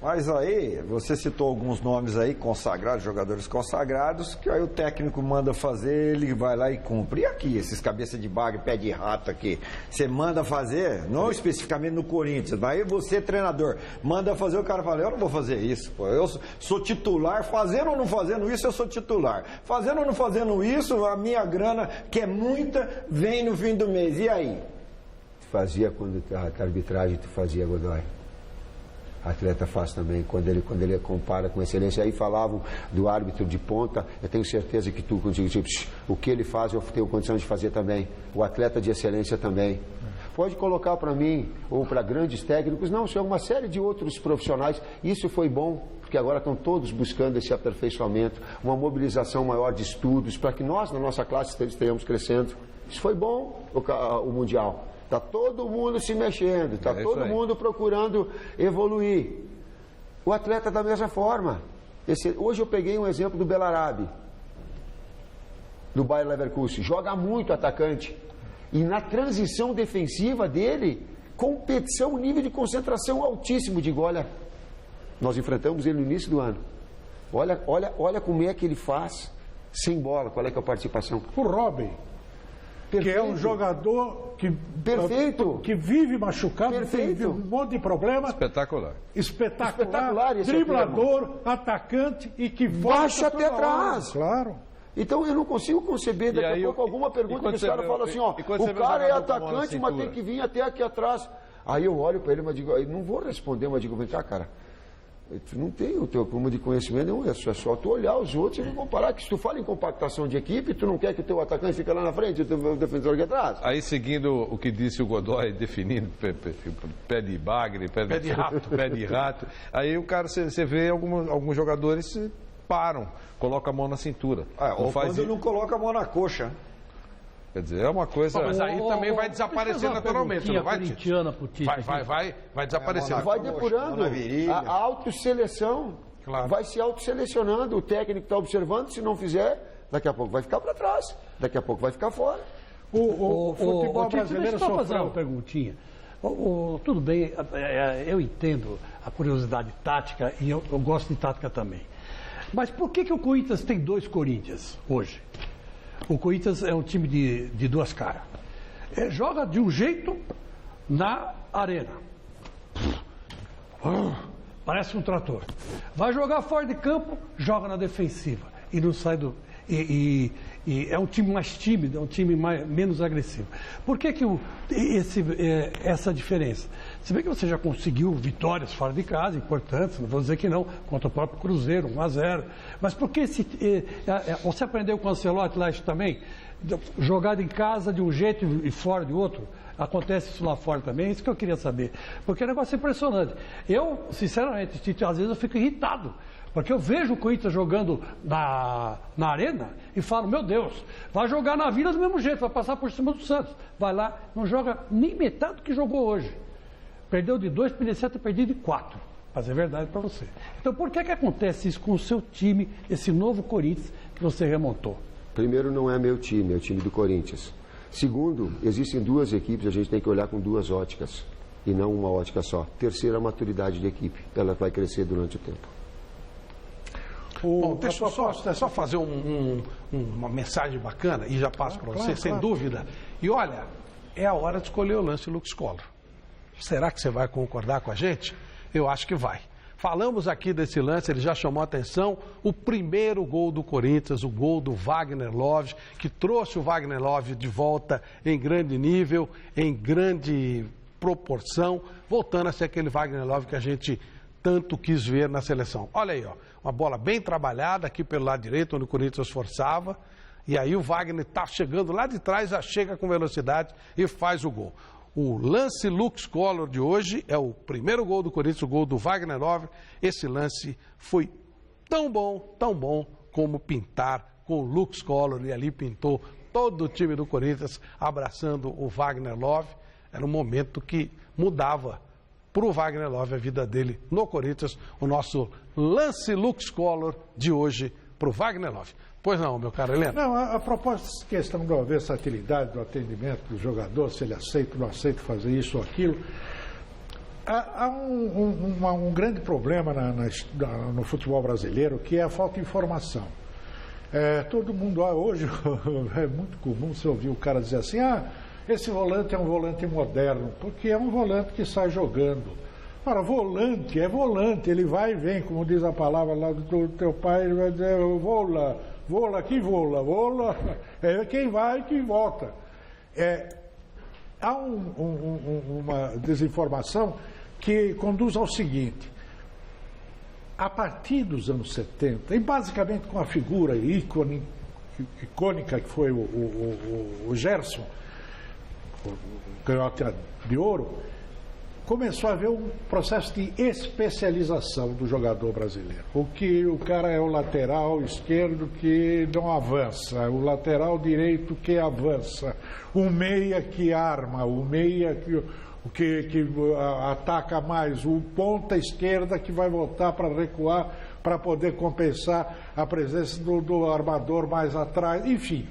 mas aí, você citou alguns nomes aí, consagrados, jogadores consagrados, que aí o técnico manda fazer, ele vai lá e cumpre. E aqui, esses cabeça de bagre, pé de rato aqui, você manda fazer, não especificamente no Corinthians, mas aí você, treinador, manda fazer, o cara fala, eu não vou fazer isso, pô, eu sou titular, fazendo ou não fazendo isso, eu sou titular. Fazendo ou não fazendo isso, a minha grana, que é muita, vem no fim do mês. E aí? Tu fazia quando a arbitragem, tu fazia, Godoy. Atleta faz também, quando ele compara com excelência. Aí falavam do árbitro de ponta, eu tenho certeza que tu, o que ele faz, eu tenho condição de fazer também. O atleta de excelência também. Pode colocar para mim, ou para grandes técnicos, não, isso é uma série de outros profissionais. Isso foi bom, porque agora estão todos buscando esse aperfeiçoamento, uma mobilização maior de estudos, para que nós, na nossa classe, estejamos crescendo. Isso foi bom, o Mundial. Está todo mundo se mexendo, está todo mundo procurando evoluir. O atleta da mesma forma. Hoje eu peguei um exemplo do Belarabe, do Bayer Leverkusen. Joga muito atacante. E na transição defensiva dele, competição, nível de concentração altíssimo. Digo, olha, nós enfrentamos ele no início do ano. Olha como é que ele faz sem bola, qual é que é a participação. O Robin. Perfeito. Que é um jogador que vive machucado, tem um monte de problemas. Espetacular, driblador, atacante e que baixa até atrás. Claro. Então eu não consigo conceber daqui a pouco alguma pergunta que os caras falam assim, ó, o cara é atacante, mas tem que vir até aqui atrás. Aí eu olho para ele, mas digo, não vou responder, mas digo, vem cá, cara, tu não tem o teu acúmulo de conhecimento, não é só tu olhar os outros e comparar, que se tu fala em compactação de equipe, tu não quer que o teu atacante fique lá na frente e o teu defensor aqui atrás. Aí, seguindo o que disse o Godoy, definindo pé de bagre, pé de rato, aí o cara, você vê alguns jogadores param, colocam a mão na cintura. Ou quando não coloca a mão na coxa. Quer dizer, é uma coisa... Mas aí também vai desaparecer naturalmente, não vai, Tite? Vai desaparecer. Vai depurando a autoseleção. Claro. Vai se autoselecionando. O técnico está observando, se não fizer, daqui a pouco vai ficar para trás. Daqui a pouco vai ficar fora. O futebol brasileiro só fazer uma perguntinha. Tudo bem, eu entendo a curiosidade tática e eu gosto de tática também. Mas por que o Corinthians tem 2 Corinthians hoje? O Corinthians é um time de 2 caras. Joga de um jeito na arena. Parece um trator. Vai jogar fora de campo, joga na defensiva. E não sai do... E é um time mais tímido, é um time menos agressivo. Por que essa diferença? Se bem que você já conseguiu vitórias fora de casa, importantes, não vou dizer que não, contra o próprio Cruzeiro, 1-0. Mas por que você aprendeu com o Ancelotti lá isso também? Jogado em casa de um jeito e fora de outro? Acontece isso lá fora também? É isso que eu queria saber. Porque é um negócio impressionante. Eu, sinceramente, às vezes eu fico irritado Porque eu vejo o Corinthians jogando na arena e falo, meu Deus, vai jogar na Vila do mesmo jeito, vai passar por cima do Santos. Vai lá, não joga nem metade do que jogou hoje. Perdeu de 2, poderia ter perdido de 4. Mas é verdade para você. Então, por que acontece isso com o seu time, esse novo Corinthians que você remontou? Primeiro, não é meu time, é o time do Corinthians. Segundo, existem duas equipes, a gente tem que olhar com duas óticas e não uma ótica só. Terceiro, a maturidade da equipe. Ela vai crescer durante o tempo. Bom, deixa eu só fazer uma mensagem bacana e já passo para você, sem dúvida. E olha, é a hora de escolher o lance Lux Collor. Será que você vai concordar com a gente? Eu acho que vai. Falamos aqui desse lance, ele já chamou a atenção, o primeiro gol do Corinthians, o gol do Wagner Love, que trouxe o Wagner Love de volta em grande nível, em grande proporção, voltando a ser aquele Wagner Love que a gente tanto quis ver na seleção. Olha aí, ó, uma bola bem trabalhada aqui pelo lado direito, onde o Corinthians forçava, e aí o Wagner está chegando lá de trás, já chega com velocidade e faz o gol. O lance Lux Collor de hoje é o primeiro gol do Corinthians, o gol do Wagner Love. Esse lance foi tão bom como pintar com o Lux Collor. E ali pintou todo o time do Corinthians abraçando o Wagner Love. Era um momento que mudava para o Wagner Love a vida dele no Corinthians. O nosso lance Lux Collor de hoje para o Wagner Love. Pois não, meu caro Heleno? Não, a propósito dessa questão da versatilidade do atendimento do jogador, se ele aceita ou não aceita fazer isso ou aquilo, há um grande problema no futebol brasileiro, que é a falta de informação. Todo mundo, hoje, é muito comum você ouvir o cara dizer assim, esse volante é um volante moderno, porque é um volante que sai jogando. Ora, volante é volante, ele vai e vem, como diz a palavra lá do teu pai, ele vai dizer, vola, que vola, é quem vai e quem volta. Há uma desinformação que conduz ao seguinte, a partir dos anos 70, e basicamente com a figura icônica que foi o Gerson, o canhota de ouro, começou a haver um processo de especialização do jogador brasileiro. O cara é o lateral esquerdo que não avança, o lateral direito que avança, o meia que arma, o meia que ataca mais, o ponta esquerda que vai voltar para recuar para poder compensar a presença do armador mais atrás, enfim.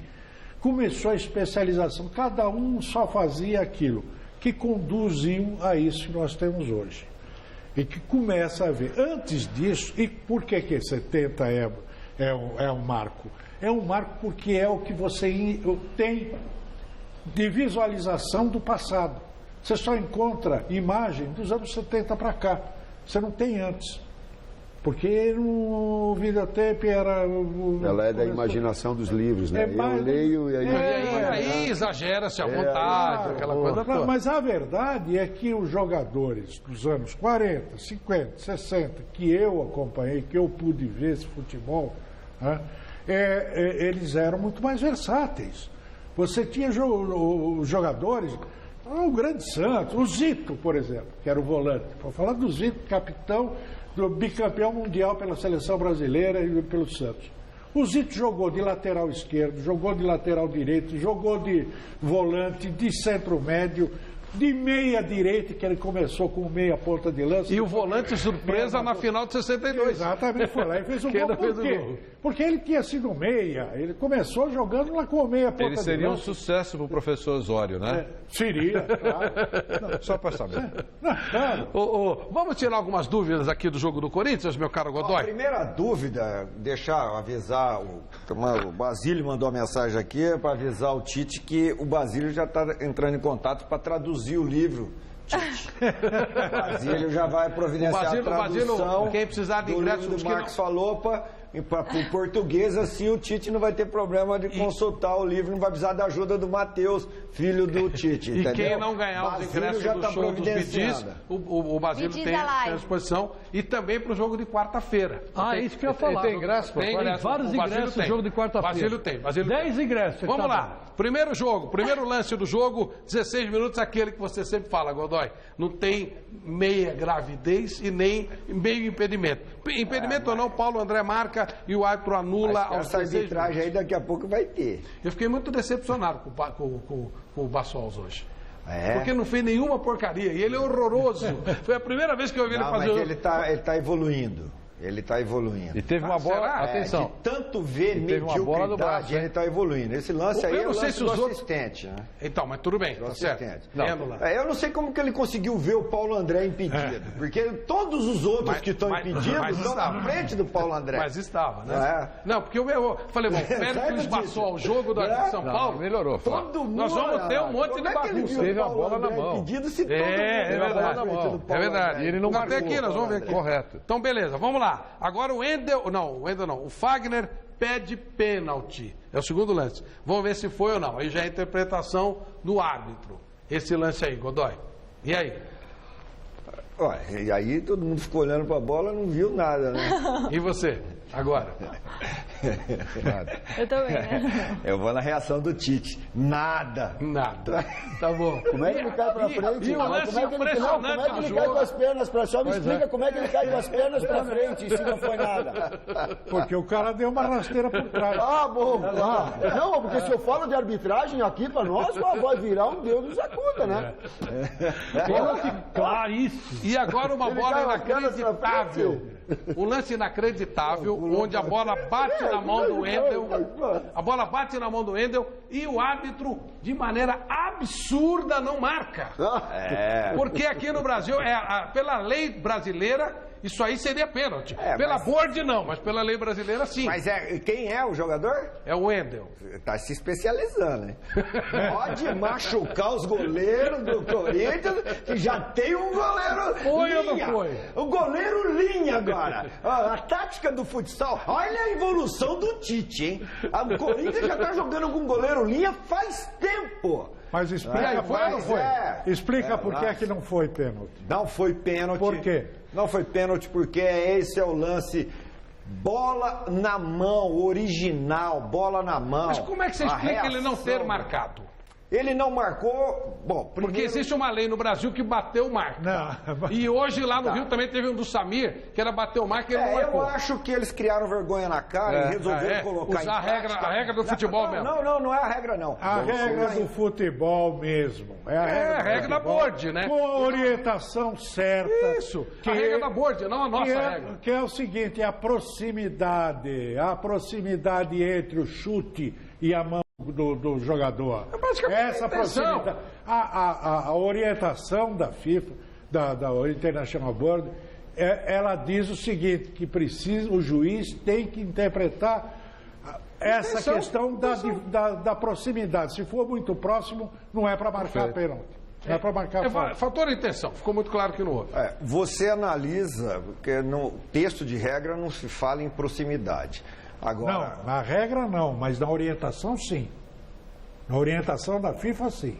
Começou a especialização, cada um só fazia aquilo que conduziu a isso que nós temos hoje. E que começa a haver. Antes disso, e por que 70 é um marco? É um marco porque é o que você tem de visualização do passado. Você só encontra imagem dos anos 70 para cá. Você não tem antes. Porque no videotape era... Ela é da imaginação dos livros, né? Eu leio e aí exagera-se à vontade, aquela coisa toda. Mas a verdade é que os jogadores dos anos 40, 50, 60, que eu acompanhei, que eu pude ver esse futebol, né, eles eram muito mais versáteis. Você tinha jogadores... O Grande Santos, o Zito, por exemplo, que era o volante. Vou falar do Zito, capitão, do bicampeão mundial pela seleção brasileira e pelo Santos. O Zito jogou de lateral esquerdo, jogou de lateral direito, jogou de volante, de centro médio, de meia direita, que ele começou com meia ponta de lança. E o volante surpresa na final de 62. Exatamente, foi lá e fez o gol. Por quê? Porque ele tinha sido meia, ele começou jogando lá com meia ponta de lança. Ele seria um sucesso para o professor Osório, né? Seria, claro. Não, só para saber. Claro. Vamos tirar algumas dúvidas aqui do jogo do Corinthians, meu caro Godoy? A primeira dúvida, avisar, o Basílio mandou uma mensagem aqui para avisar o Tite que o Basílio já está entrando em contato para traduzir o livro, Tite. O Basílio já vai providenciar a tradução quem precisar de ingressos do Marcos Falopa para o português, assim o Tite não vai ter problema de consultar o livro, não vai precisar da ajuda do Matheus, filho do Tite. E entendeu? quem não ganhar os ingressos do show dos Bidis, o Basílio tem à disposição. E também para o jogo de quarta-feira. Isso que eu ia falar. Tem ingresso? Tem vários ingressos no jogo de quarta-feira. Basílio tem. 10 ingressos. Vamos lá. Primeiro jogo, primeiro lance do jogo, 16 minutos, aquele que você sempre fala, Godoy. Não tem meia gravidez e nem meio impedimento. Impedimento ou não, Paulo André marca e o árbitro anula aos 16 minutos. Essa arbitragem aí daqui a pouco vai ter. Eu fiquei muito decepcionado com o Bassols hoje. Porque não fez nenhuma porcaria. E ele é horroroso. Foi a primeira vez que eu vi ele fazer... Mas ele tá evoluindo. Ele está evoluindo. E teve uma bola... Atenção. De tanto ver mediocridade, ele está evoluindo. Esse lance aí é o lance do assistente. Né? Então, mas tudo bem. Tá certo. Eu não sei como que ele conseguiu ver o Paulo André impedido. Porque todos os outros que estão impedidos estão na frente do Paulo André. Mas estava, né? Não, porque eu falei, bom, Péricles passou o jogo do São Paulo. Melhorou. Nós vamos ter um monte de bagunça. Teve a bola na mão. Impedido se todo é verdade. E ele não marcou. Até aqui, nós vamos ver aqui. Correto. Então, beleza, vamos lá. Agora o Wendel não, o Fagner pede pênalti. É o segundo lance. Vamos ver se foi ou não. Aí já é a interpretação do árbitro. Esse lance aí, Godoy. E aí? E aí todo mundo ficou olhando para a bola e não viu nada, né? E você? Agora? Eu também, né? Eu vou na reação do Tite. Nada. Tá bom. Como é que ele cai pra frente? E o lance impressionante como é que ele cai com as pernas pra frente? Só me explica como é que ele cai com as pernas pra frente, se não foi nada. Porque o cara deu uma rasteira por trás. Bom. Não, porque se eu falo de arbitragem aqui pra nós, vai virar um Deus nos acuda, né? Claríssimo. E agora uma bola inacreditável. Um lance inacreditável, onde a bola bate na mão do Wendel. A bola bate na mão do Wendel e o árbitro, de maneira absurda, não marca. Porque aqui no Brasil, pela lei brasileira, isso aí seria pênalti. Pela board não, mas pela lei brasileira sim. Mas quem é o jogador? É o Wendel. Tá se especializando, hein? Pode machucar os goleiros do Corinthians, que já tem um goleiro foi linha. Ou não foi? O goleiro linha agora. A tática do futsal, olha a evolução do Tite, hein? O Corinthians já tá jogando com goleiro linha faz tempo. Mas explica por que não foi. Explica por que é que não foi pênalti. Não foi pênalti. Por quê? Não foi pênalti porque esse é o lance. Bola na mão, original, bola na mão. Mas como é que você explica ele não ter marcado? Ele não marcou. Bom, primeiro... Porque existe uma lei no Brasil que bateu marca. E hoje lá no Rio também teve um do Samir, que era bateu marca e ele não marcou. Eu acho que eles criaram vergonha na cara e resolveram colocar usar a regra do futebol mesmo. Não é a regra não. A regra do futebol mesmo. É a regra da board, né? Com a orientação certa. Isso, a regra da board, não a nossa regra. Que é o seguinte, a proximidade entre o chute e a mão do jogador. Essa proximidade. A orientação da FIFA, da International Board, ela diz o seguinte, que o juiz tem que interpretar essa questão da proximidade. Se for muito próximo, não é para marcar pênalti. Não é para marcar falta. Fator de intenção, ficou muito claro que não houve. Você analisa, porque no texto de regra não se fala em proximidade. Agora... Não, na regra não, mas na orientação sim. Na orientação da FIFA sim.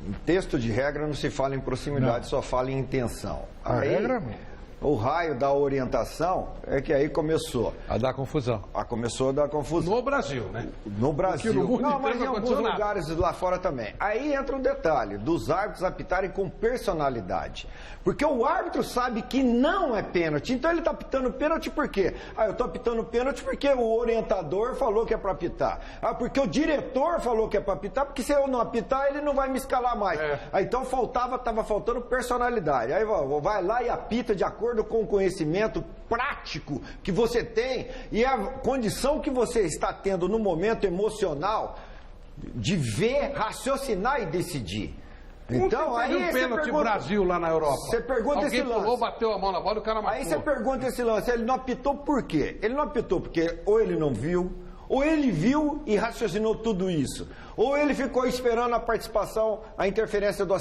Em texto de regra não se fala em proximidade, só fala em intenção. A regra não. O raio da orientação é que aí começou a dar confusão. Começou a dar confusão. No Brasil, né? No Brasil. No mundo não, mas em alguns nada. lugares lá fora também. Aí entra um detalhe, dos árbitros apitarem com personalidade. Porque o árbitro sabe que não é pênalti. Então ele está apitando pênalti por quê? Eu estou apitando pênalti porque o orientador falou que é para apitar. Porque o diretor falou que é para apitar, porque se eu não apitar, ele não vai me escalar mais. Então estava faltando personalidade. Aí vai lá e apita de acordo com o conhecimento prático que você tem e a condição que você está tendo no momento emocional de ver, raciocinar e decidir. Então, aí um pênalti Brasil lá na Europa. Você pergunta esse lance. Alguém pulou, bateu a mão na bola e o cara matou. Aí você pergunta esse lance. Ele não apitou por quê? Ele não apitou porque ou ele não viu, Ou ele viu e raciocinou tudo isso? Ou ele ficou esperando a participação, a interferência do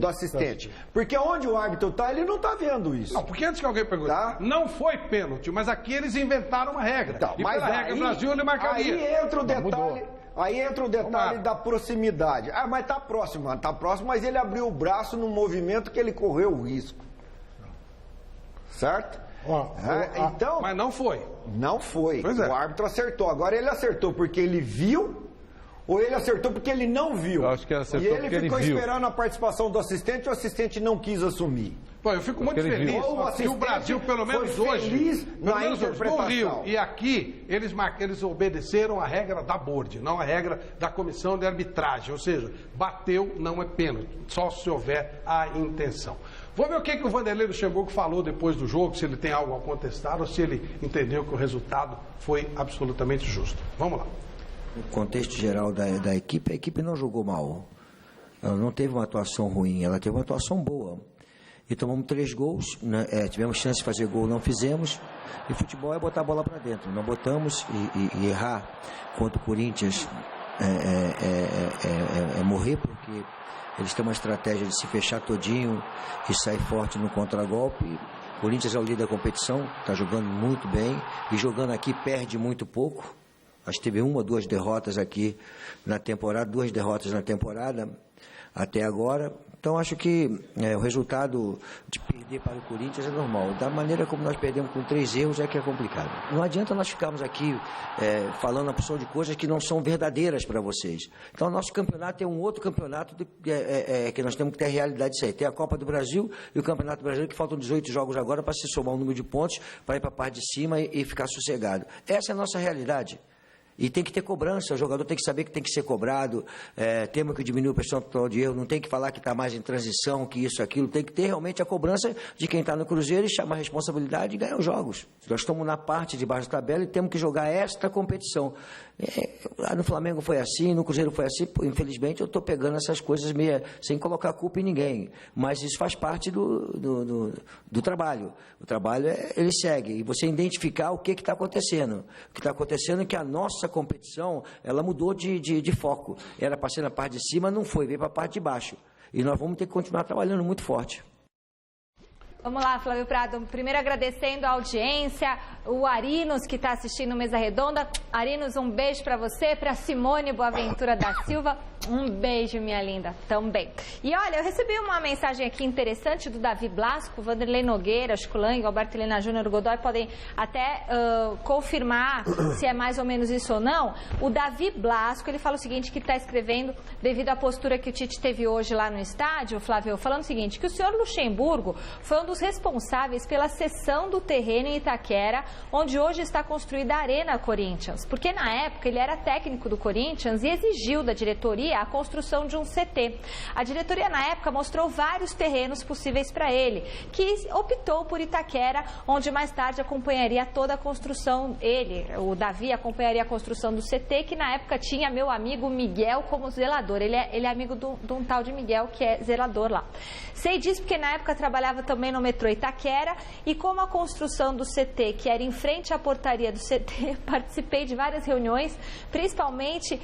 assistente? Porque onde o árbitro está, ele não está vendo isso. Não, porque antes que alguém pergunte, não foi pênalti, mas aqui eles inventaram uma regra. Então, e mas pela regra Brasil ele marcaria. Aí entra o detalhe da proximidade. Ah, mas tá próximo, mas ele abriu o braço no movimento que ele correu o risco. Certo? Então, mas não foi. Não foi. O árbitro acertou. Agora ele acertou porque ele viu ou ele acertou porque ele não viu? Eu acho que ele acertou porque ele viu. E ele ficou esperando a participação do assistente e o assistente não quis assumir. Pô, eu fico muito feliz que o Brasil, pelo menos hoje, no Rio e aqui, eles obedeceram a regra da board, não a regra da comissão de arbitragem. Ou seja, bateu, não é pênalti, só se houver a intenção. Vamos ver o que o Vanderlei Luxemburgo falou depois do jogo, se ele tem algo a contestar ou se ele entendeu que o resultado foi absolutamente justo. Vamos lá. No contexto geral da equipe, a equipe não jogou mal. Ela não teve uma atuação ruim, ela teve uma atuação boa. E tomamos 3 gols, né? Tivemos chance de fazer gol, não fizemos. E futebol é botar a bola para dentro. Não botamos e errar contra o Corinthians é morrer, porque eles têm uma estratégia de se fechar todinho e sair forte no contragolpe. O Corinthians é o líder da competição, está jogando muito bem. E jogando aqui perde muito pouco. Acho que teve 1 ou 2 derrotas aqui na temporada, 2 derrotas na temporada até agora. Então, acho que o resultado de perder para o Corinthians é normal. Da maneira como nós perdemos com 3 erros é que é complicado. Não adianta nós ficarmos aqui falando a opção de coisas que não são verdadeiras para vocês. Então, o nosso campeonato é um outro campeonato que nós temos que ter a realidade disso aí. Tem a Copa do Brasil e o Campeonato Brasileiro, que faltam 18 jogos agora para se somar um número de pontos, para ir para a parte de cima e ficar sossegado. Essa é a nossa realidade. E tem que ter cobrança, o jogador tem que saber que tem que ser cobrado, temos que diminuir o percentual de erro, não tem que falar que está mais em transição, que isso, aquilo, tem que ter realmente a cobrança de quem está no Cruzeiro e chamar a responsabilidade e ganhar os jogos. Nós estamos na parte de baixo da tabela e temos que jogar esta competição. Lá no Flamengo foi assim, no Cruzeiro foi assim, infelizmente eu estou pegando essas coisas meio sem colocar culpa em ninguém, mas isso faz parte do trabalho. O trabalho ele segue, e você identificar o que está acontecendo. O que está acontecendo é que a nossa competição, ela mudou de foco. Era para ser na parte de cima, não foi, veio para a parte de baixo. E nós vamos ter que continuar trabalhando muito forte. Vamos lá, Flávio Prado. Primeiro agradecendo a audiência, o Arinos que está assistindo Mesa Redonda. Arinos, um beijo para você, para Simone Boaventura da Silva. Um beijo, minha linda, também. E olha, eu recebi uma mensagem aqui interessante do Davi Blasco, Vanderlei Nogueira, Chico Lang, Alberto Helena Júnior, Godoy podem até confirmar se é mais ou menos isso ou não. O Davi Blasco, ele fala o seguinte, que está escrevendo, devido à postura que o Tite teve hoje lá no estádio, Flávio, falando o seguinte, que o senhor Luxemburgo foi um dos responsáveis pela cessão do terreno em Itaquera, onde hoje está construída a Arena Corinthians, porque na época ele era técnico do Corinthians e exigiu da diretoria a construção de um CT. A diretoria na época mostrou vários terrenos possíveis para ele, que optou por Itaquera, onde mais tarde acompanharia toda a construção, o Davi acompanharia a construção do CT, que na época tinha meu amigo Miguel como zelador. Ele é amigo de um tal de Miguel, que é zelador lá. Sei disso porque na época trabalhava também no metrô Itaquera, e como a construção do CT, que era em frente à portaria do CT, participei de várias reuniões, principalmente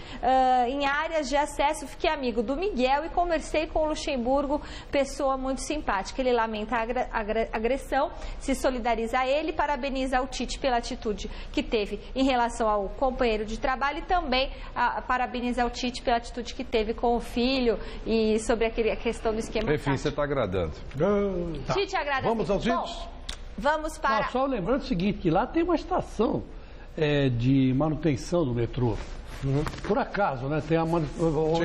em áreas de acesso. Fiquei amigo do Miguel e conversei com o Luxemburgo, pessoa muito simpática. Ele lamenta a agressão, se solidariza a ele, parabeniza o Tite pela atitude que teve em relação ao companheiro de trabalho e também parabeniza o Tite pela atitude que teve com o filho e sobre a questão do esquema. Enfim, você está agradando. Tá. Tite agradece. Vamos aos vídeos? Vamos para... Não, só lembrando o seguinte, que lá tem uma estação de manutenção do metrô. Por acaso, né?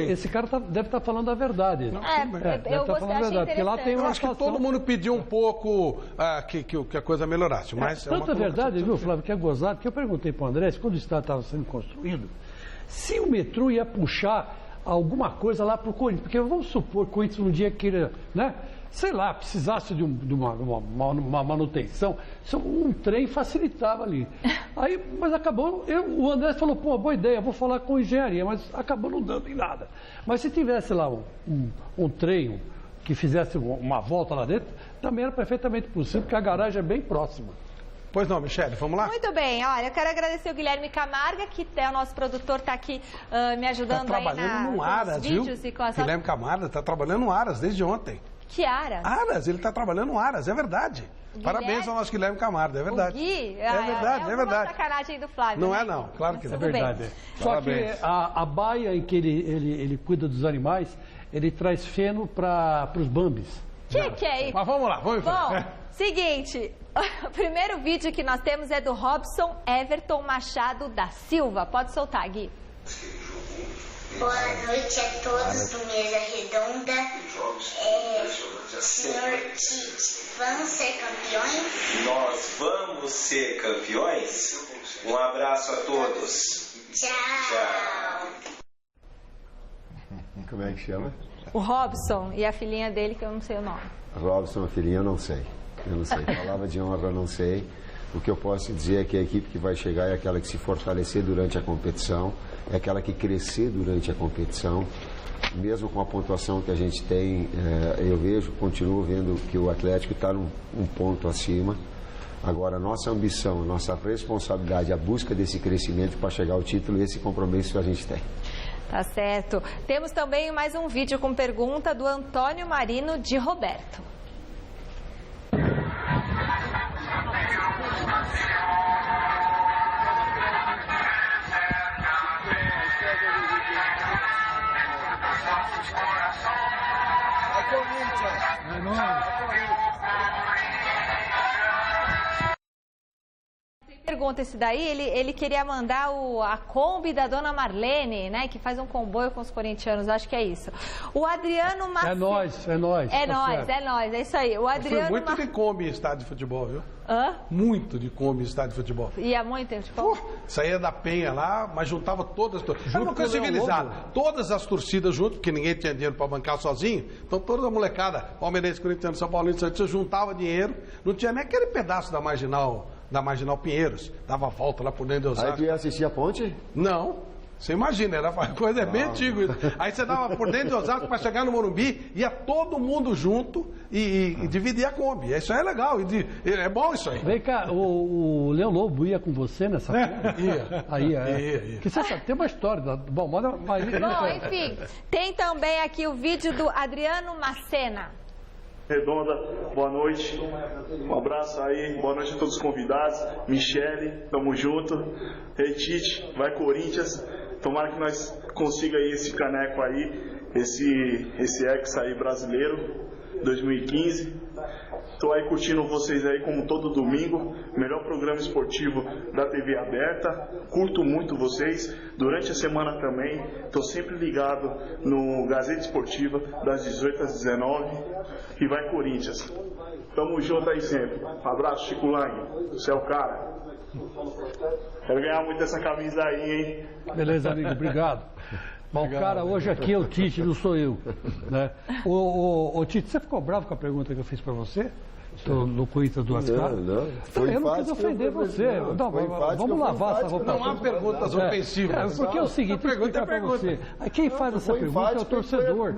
Esse cara deve estar falando a verdade. Eu gostei, porque lá tem eu acho que todo mundo pediu um pouco que a coisa melhorasse. Mas tanta verdade, viu, Flávio, que é gozado, que eu perguntei para o André, quando o estado estava sendo construído, se o metrô ia puxar alguma coisa lá para o Corinthians. Porque vamos supor que o Corinthians um dia queira, né? Sei lá, precisasse de uma manutenção, um trem facilitava ali. Aí, mas acabou, o André falou, pô, boa ideia, vou falar com engenharia, mas acabou não dando em nada. Mas se tivesse lá um trem que fizesse uma volta lá dentro, também era perfeitamente possível, porque a garagem é bem próxima. Pois não, Michele, vamos lá? Muito bem, olha, eu quero agradecer o Guilherme Camarga, que é o nosso produtor, está aqui me ajudando tá aí no Aras, com os vídeos viu? e com as... Guilherme Camarga está trabalhando no Aras desde ontem. Que Aras? Aras, ele está trabalhando no Aras, é verdade. Guilherme? Parabéns ao nosso Guilherme Camargo, é verdade. O Gui? É verdade, é verdade. Sacanagem do Flávio. Não né? é não, claro que não. É verdade. Só que a baia em que ele cuida dos animais, ele traz feno para os bambis. Que é isso? Mas vamos lá, vamos em frente. Bom, seguinte, o primeiro vídeo que nós temos é do Robson Everton Machado da Silva. Pode soltar, Gui. Boa noite a todos do Mesa Redonda. Senhor Tite, vamos ser campeões? Nós vamos ser campeões? Um abraço a todos. Tchau. Como é que chama? O Robson e a filhinha dele, que eu não sei o nome. Robson, a filhinha, eu não sei. Eu não sei. Palavra de honra, eu não sei. O que eu posso dizer é que a equipe que vai chegar é aquela que se fortalecer durante a competição, é aquela que crescer durante a competição. Mesmo com a pontuação que a gente tem, eu continuo vendo que o Atlético está um ponto acima. Agora, a nossa ambição, a nossa responsabilidade, a busca desse crescimento para chegar ao título, esse compromisso que a gente tem. Tá certo. Temos também mais um vídeo com pergunta do Antônio Marino de Roberto. Pergunta esse daí, ele queria mandar a Kombi da Dona Marlene, né, que faz um comboio com os corintianos, acho que é isso. O Adriano Macedo... É nós. É isso aí. O Adriano... Foi muito de Kombi em estádio de futebol, viu? Hã? Muito de Kombi em estádio de futebol. Ia muito em futebol? Saía da Penha lá, mas juntava todas as torcidas. Era uma coisa civilizada. Todas as torcidas juntas, porque ninguém tinha dinheiro para bancar sozinho. Então toda a molecada, palmeirense, corintiano, São Paulino, Santos, juntava dinheiro. Não tinha nem aquele pedaço da Marginal Pinheiros. Dava a volta lá por dentro de Osasco. Aí tu ia assistir a ponte? Não. Você imagina, era coisa bem antiga isso. Aí você dava por dentro de Osasco para chegar no Morumbi, ia todo mundo junto e dividia a Kombi. Isso aí é legal, é bom isso aí. Vem cá, o Leão Lobo ia com você nessa Kombi? Ia. Que você sabe, tem uma história. Bom, enfim, tem também aqui o vídeo do Adriano Macena. Redonda, boa noite, um abraço aí, boa noite a todos os convidados, Michele, tamo junto, Tite, vai Corinthians, tomara que nós consiga aí esse caneco aí, esse ex aí brasileiro, 2015, tô aí curtindo vocês aí como todo domingo, melhor programa esportivo da TV aberta, curto muito vocês, durante a semana também, tô sempre ligado no Gazeta Esportiva, das 18 às 19, e vai Corinthians. Tamo junto aí sempre. Um abraço, Chico Lang. Você é o cara. Quero ganhar muito essa camisa aí, hein? Beleza, amigo. Obrigado. Bom, o cara hoje aqui é o Tite, não sou eu. Né? Ô, Tite, você ficou bravo com a pergunta que eu fiz para você? No Corinthians Duas Caras? Não. Eu não quis ofender você. Não, vamos lavar essa roupa. Não há perguntas ofensivas. Porque é o seguinte, eu vou explicar para você. Quem faz essa pergunta é o torcedor.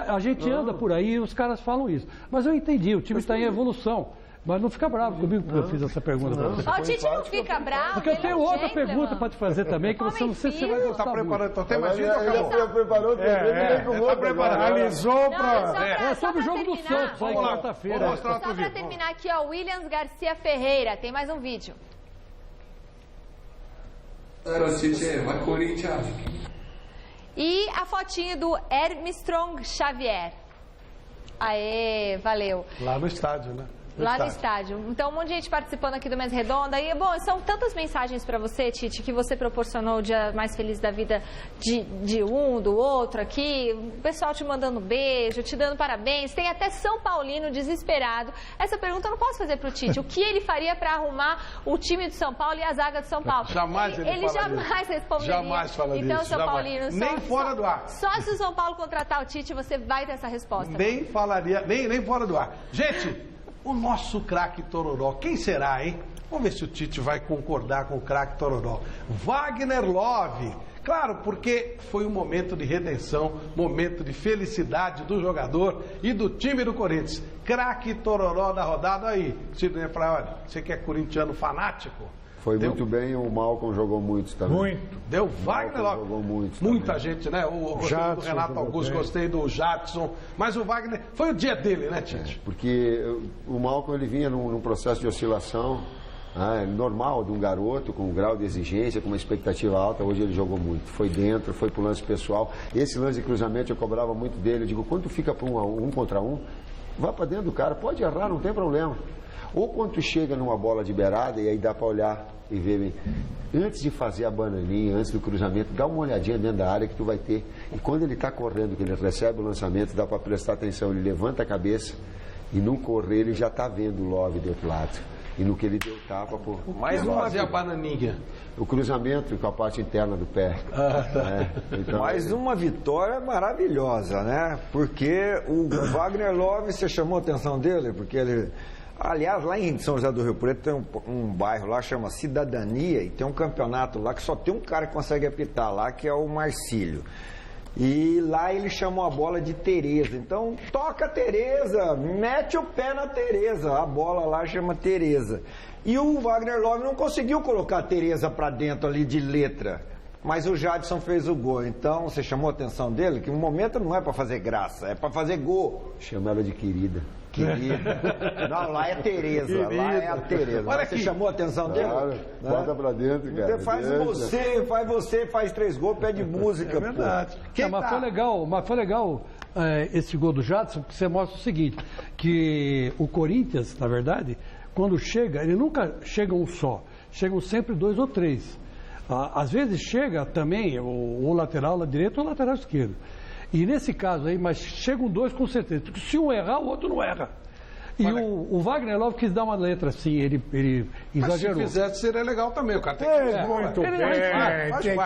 A gente anda por aí e os caras falam isso. Mas eu entendi, o time está em evolução. Mas não fica bravo comigo porque eu fiz essa pergunta para você. O Tite não fica bravo. Porque eu tenho outra pergunta para te fazer também, que você não sei se você vai gostar. Está preparando, então tem mais Ele já preparou, está preparado. Analisou para... É sobre o jogo do Santos, aí quarta-feira. Só para terminar aqui, ó, Williams Garcia Ferreira, tem mais um vídeo. Vai Corinthians. E a fotinho do Armstrong Xavier. Aê, valeu. Lá no estádio, né? Lá no estádio. Então, um monte de gente participando aqui do Mesa Redonda. E, bom, são tantas mensagens para você, Tite, que você proporcionou o dia mais feliz da vida de um, do outro aqui. O pessoal te mandando beijo, te dando parabéns. Tem até São Paulino desesperado. Essa pergunta eu não posso fazer para o Tite. O que ele faria para arrumar o time de São Paulo e a zaga de São Paulo? Jamais ele jamais responderia. Jamais falaria então, isso. São Paulino, nem fora do ar. Só se o São Paulo contratar o Tite, você vai ter essa resposta. Nem falaria, nem fora do ar. Gente... O nosso craque Tororó, quem será, hein? Vamos ver se o Tite vai concordar com o craque Tororó. Wagner Love, Claro, porque foi um momento de redenção, momento de felicidade do jogador e do time do Corinthians. Craque Tororó da rodada aí. Sidney falou, olha, você que é corintiano fanático... Foi muito bem, o Malcom jogou muito também. Muito. Deu Wagner logo. Jogou muito Muita também. gente, né? Gostei do Renato Augusto, gostei do Jadson. Mas o Wagner, foi o dia dele, né, Tite? Porque o Malcom, ele vinha num processo de oscilação normal de um garoto, com um grau de exigência, com uma expectativa alta. Hoje ele jogou muito. Foi dentro, foi pro lance pessoal. Esse lance de cruzamento eu cobrava muito dele. Eu digo, quando tu fica para um contra um, vá para dentro do cara. Pode errar, não tem problema. Ou quando tu chega numa bola de beirada e aí dá para olhar e ver bem. Antes de fazer a bananinha, antes do cruzamento, dá uma olhadinha dentro da área que tu vai ter. E quando ele está correndo, que ele recebe o lançamento, dá para prestar atenção. Ele levanta a cabeça e no correr ele já está vendo o Love do outro lado. E no que ele deu tapa, pô. Mais uma fazer a bananinha. O cruzamento com a parte interna do pé. Então, mais uma vitória maravilhosa, né? Porque o Wagner Love, você chamou a atenção dele? Porque ele... Aliás, lá em São José do Rio Preto tem um bairro lá que chama Cidadania e tem um campeonato lá que só tem um cara que consegue apitar lá, que é o Marcílio. E lá ele chamou a bola de Tereza. Então, toca Tereza, mete o pé na Tereza. A bola lá chama Tereza. E o Wagner Love não conseguiu colocar a Tereza para dentro ali de letra. Mas o Jadson fez o gol. Então, você chamou a atenção dele que o momento não é para fazer graça, é para fazer gol. Chama ela de querida. Não, lá é Tereza. Lá é a Tereza. Olha você chamou a atenção dele? Claro, bota pra dentro, cara. Faz 3 gols, pede música. É verdade. Mas foi legal esse gol do Jadson, porque você mostra o seguinte, que o Corinthians, na verdade, quando chega, ele nunca chega um só, chegam sempre 2 ou 3. Às vezes chega também o lateral direito ou o lateral esquerdo. E nesse caso aí, mas chegam 2 com certeza. Porque se um errar, o outro não erra. E o Wagner Love quis dar uma letra assim, ele exagerou. Mas se fizesse, seria legal também. O cara tem que muito bem.